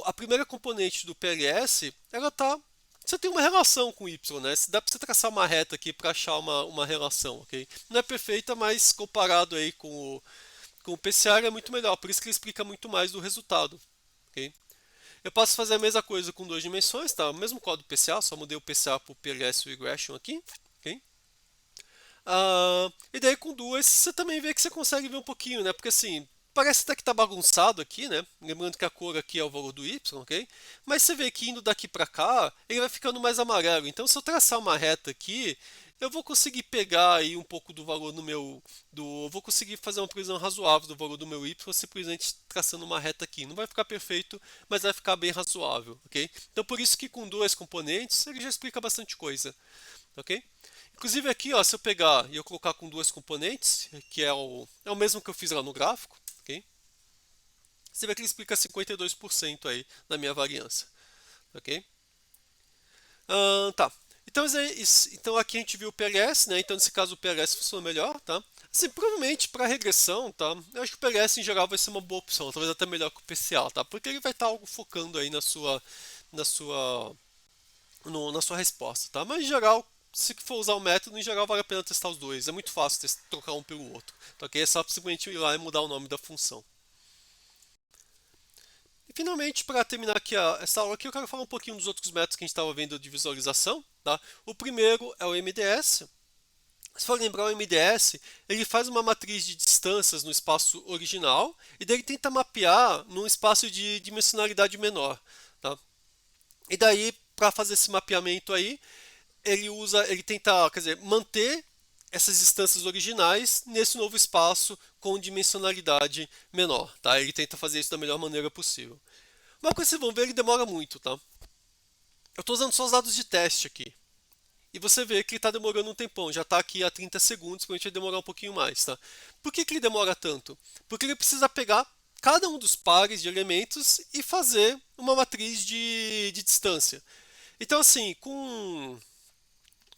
Speaker 1: a primeira componente do PLS, ela tá... Você tem uma relação com Y, né? Dá para você traçar uma reta aqui para achar uma relação, ok? Não é perfeita, mas comparado aí com o PCA é muito melhor, por isso que ele explica muito mais do resultado. Okay? Eu posso fazer a mesma coisa com 2 dimensões, tá? O mesmo código PCA, só mudei o PCA para o PLS Regression aqui. Okay? E daí com duas você também vê que você consegue ver um pouquinho, né? Porque assim, parece até que está bagunçado aqui, né? Lembrando que a cor aqui é o valor do Y, ok? Mas você vê que indo daqui para cá, ele vai ficando mais amarelo. Então se eu traçar uma reta aqui, eu vou conseguir pegar aí um pouco do valor no meu... Eu vou conseguir fazer uma previsão razoável do valor do meu Y, simplesmente traçando uma reta aqui. Não vai ficar perfeito, mas vai ficar bem razoável, ok? Então por isso que com 2 componentes, ele já explica bastante coisa, ok? Inclusive aqui, ó, se eu pegar e eu colocar com 2 componentes, que é o mesmo que eu fiz lá no gráfico, ok? Você vê que ele explica 52% aí na minha variância, ok? Tá. Então, então aqui a gente viu o PLS, né? Então nesse caso o PLS funciona melhor, tá? Assim, provavelmente para regressão, tá? Eu acho que o PLS em geral vai ser uma boa opção, talvez até melhor que o PCA, tá? Porque ele vai estar algo focando aí na sua, na sua resposta, tá? Mas em geral, se for usar o método, em geral vale a pena testar os dois. É muito fácil trocar um pelo outro, tá? Ok? É só simplesmente ir lá e mudar o nome da função. E finalmente, para terminar aqui essa aula aqui, eu quero falar um pouquinho dos outros métodos que a gente estava vendo de visualização, tá? O primeiro é o MDS. Se for lembrar, o MDS ele faz uma matriz de distâncias no espaço original e daí ele tenta mapear num espaço de dimensionalidade menor, tá? E daí, para fazer esse mapeamento aí, ele tenta, quer dizer, manter essas distâncias originais nesse novo espaço com dimensionalidade menor, tá? Ele tenta fazer isso da melhor maneira possível. Uma coisa que vocês vão ver, ele demora muito, tá? Eu estou usando só os dados de teste aqui. E você vê que ele está demorando um tempão, já está aqui a 30 segundos, provavelmente vai demorar um pouquinho mais, tá? Por que ele demora tanto? Porque ele precisa pegar cada um dos pares de elementos e fazer uma matriz de distância. Então, assim,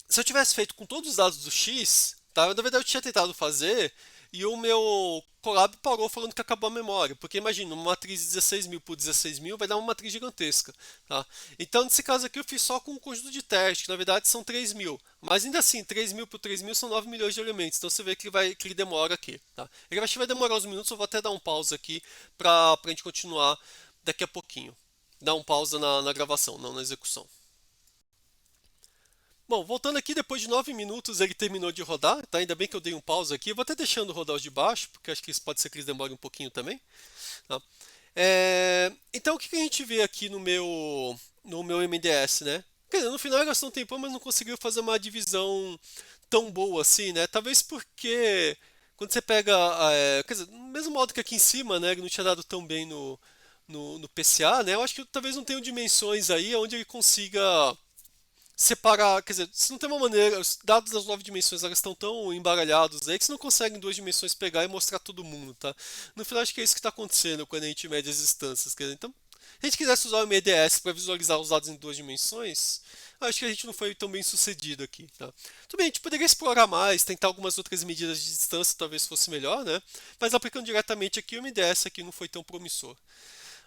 Speaker 1: se eu tivesse feito com todos os dados do X, tá? Na verdade eu tinha tentado fazer e o meu Colab parou falando que acabou a memória, porque imagina, uma matriz de 16.000 por 16.000 vai dar uma matriz gigantesca, tá? Então, nesse caso aqui, eu fiz só com um conjunto de teste, que na verdade são 3.000, mas ainda assim, 3.000 por 3.000 são 9 milhões de elementos, então você vê que ele demora aqui, tá? Ele acho que vai demorar uns minutos, eu vou até dar um pause aqui para a gente continuar daqui a pouquinho. Dar um pausa na gravação, não na execução. Bom, voltando aqui, depois de 9 minutos ele terminou de rodar, tá? Ainda bem que eu dei um pause aqui. Eu vou até deixando rodar os de baixo, porque acho que isso pode ser que eles demorem um pouquinho também. Tá? Então, o que a gente vê aqui no meu MDS, né? Quer dizer, no final ele gastou um tempão, mas não conseguiu fazer uma divisão tão boa assim, né? Talvez porque quando você pega, quer dizer, do mesmo modo que aqui em cima, né? Ele não tinha dado tão bem no PCA, né? Eu acho que talvez não tenham dimensões aí onde ele consiga separar, quer dizer, se não tem uma maneira, os dados das 9 dimensões elas estão tão embaralhados aí que você não consegue em 2 dimensões pegar e mostrar todo mundo, tá? No final acho que é isso que está acontecendo quando a gente mede as instâncias, quer dizer, então, se a gente quisesse usar o MDS para visualizar os dados em 2 dimensões, acho que a gente não foi tão bem sucedido aqui, tá? Tudo bem, a gente poderia explorar mais, tentar algumas outras medidas de distância, talvez fosse melhor, né? Mas aplicando diretamente aqui, o MDS aqui não foi tão promissor,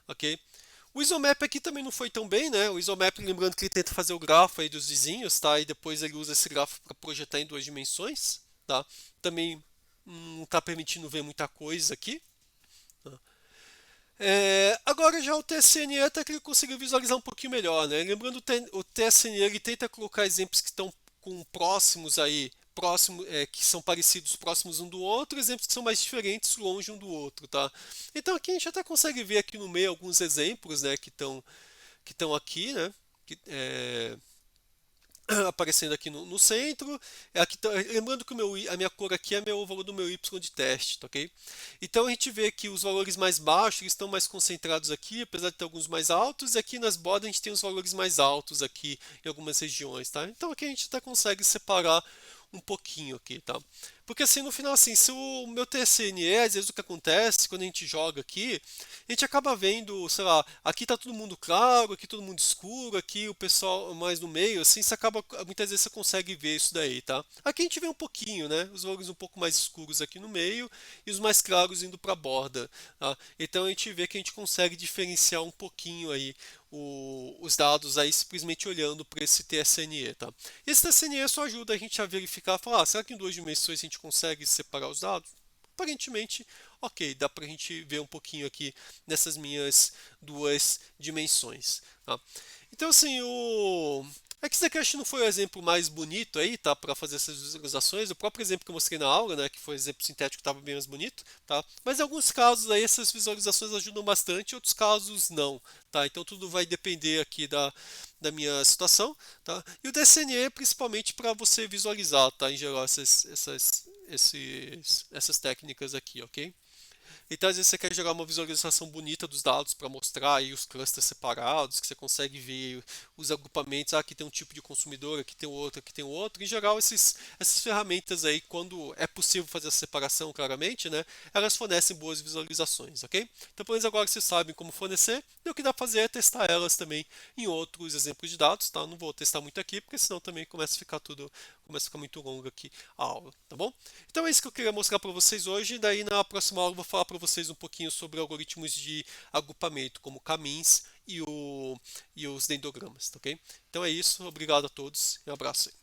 Speaker 1: ok? O Isomap aqui também não foi tão bem, né? O Isomap, lembrando que ele tenta fazer o grafo aí dos vizinhos, tá? E depois ele usa esse grafo para projetar em 2 dimensões, tá? Também não está permitindo ver muita coisa aqui. Tá? Agora já o TSNE até que ele conseguiu visualizar um pouquinho melhor, né? Lembrando, o TSNE ele tenta colocar exemplos que estão com próximos aí, que são parecidos, próximos um do outro, exemplos que são mais diferentes, longe um do outro, tá? Então aqui a gente até consegue ver aqui no meio alguns exemplos, né, que estão aqui, né? Que, aparecendo aqui no centro. Lembrando que a minha cor aqui é o valor do meu y de teste, tá ok? Então a gente vê que os valores mais baixos eles estão mais concentrados aqui, apesar de ter alguns mais altos, e aqui nas bordas a gente tem os valores mais altos aqui em algumas regiões, tá? Então aqui a gente até consegue separar um pouquinho aqui, tá? Porque assim, no final, assim, se o meu TSNE, às vezes o que acontece quando a gente joga aqui, a gente acaba vendo, sei lá, aqui tá todo mundo claro, aqui todo mundo escuro, aqui o pessoal mais no meio, assim, você acaba, muitas vezes você consegue ver isso daí, tá? Aqui a gente vê um pouquinho, né? Os valores um pouco mais escuros aqui no meio e os mais claros indo para a borda, tá? Então a gente vê que a gente consegue diferenciar um pouquinho aí os dados aí simplesmente olhando para esse TSNE, tá? Esse TSNE só ajuda a gente a verificar, falar, será que em 2 dimensões a gente consegue separar os dados? Aparentemente, ok, dá para a gente ver um pouquinho aqui nessas minhas 2 dimensões. Tá? Então, assim, o XDCast não foi o exemplo mais bonito aí, tá, para fazer essas visualizações. O próprio exemplo que eu mostrei na aula, né, que foi o exemplo sintético, estava bem mais bonito, tá? Mas em alguns casos aí essas visualizações ajudam bastante, em outros casos não, tá? Então tudo vai depender aqui da minha situação, tá? E o DSNE principalmente para você visualizar, tá? Em geral essas técnicas aqui, ok? Então, às vezes, você quer gerar uma visualização bonita dos dados para mostrar aí os clusters separados, que você consegue ver os agrupamentos. Ah, aqui tem um tipo de consumidor, aqui tem outro, aqui tem outro. Em geral, essas ferramentas aí, quando é possível fazer essa separação claramente, né, elas fornecem boas visualizações, ok? Então, pelo menos agora vocês sabem como fornecer. E o que dá para fazer é testar elas também em outros exemplos de dados, tá? Não vou testar muito aqui, porque senão também começa a ficar muito longo aqui a aula, tá bom? Então é isso que eu queria mostrar para vocês hoje. Daí na próxima aula eu vou falar para vocês um pouquinho sobre algoritmos de agrupamento, como K-means e os dendogramas, tá ok? Então é isso. Obrigado a todos e um abraço aí.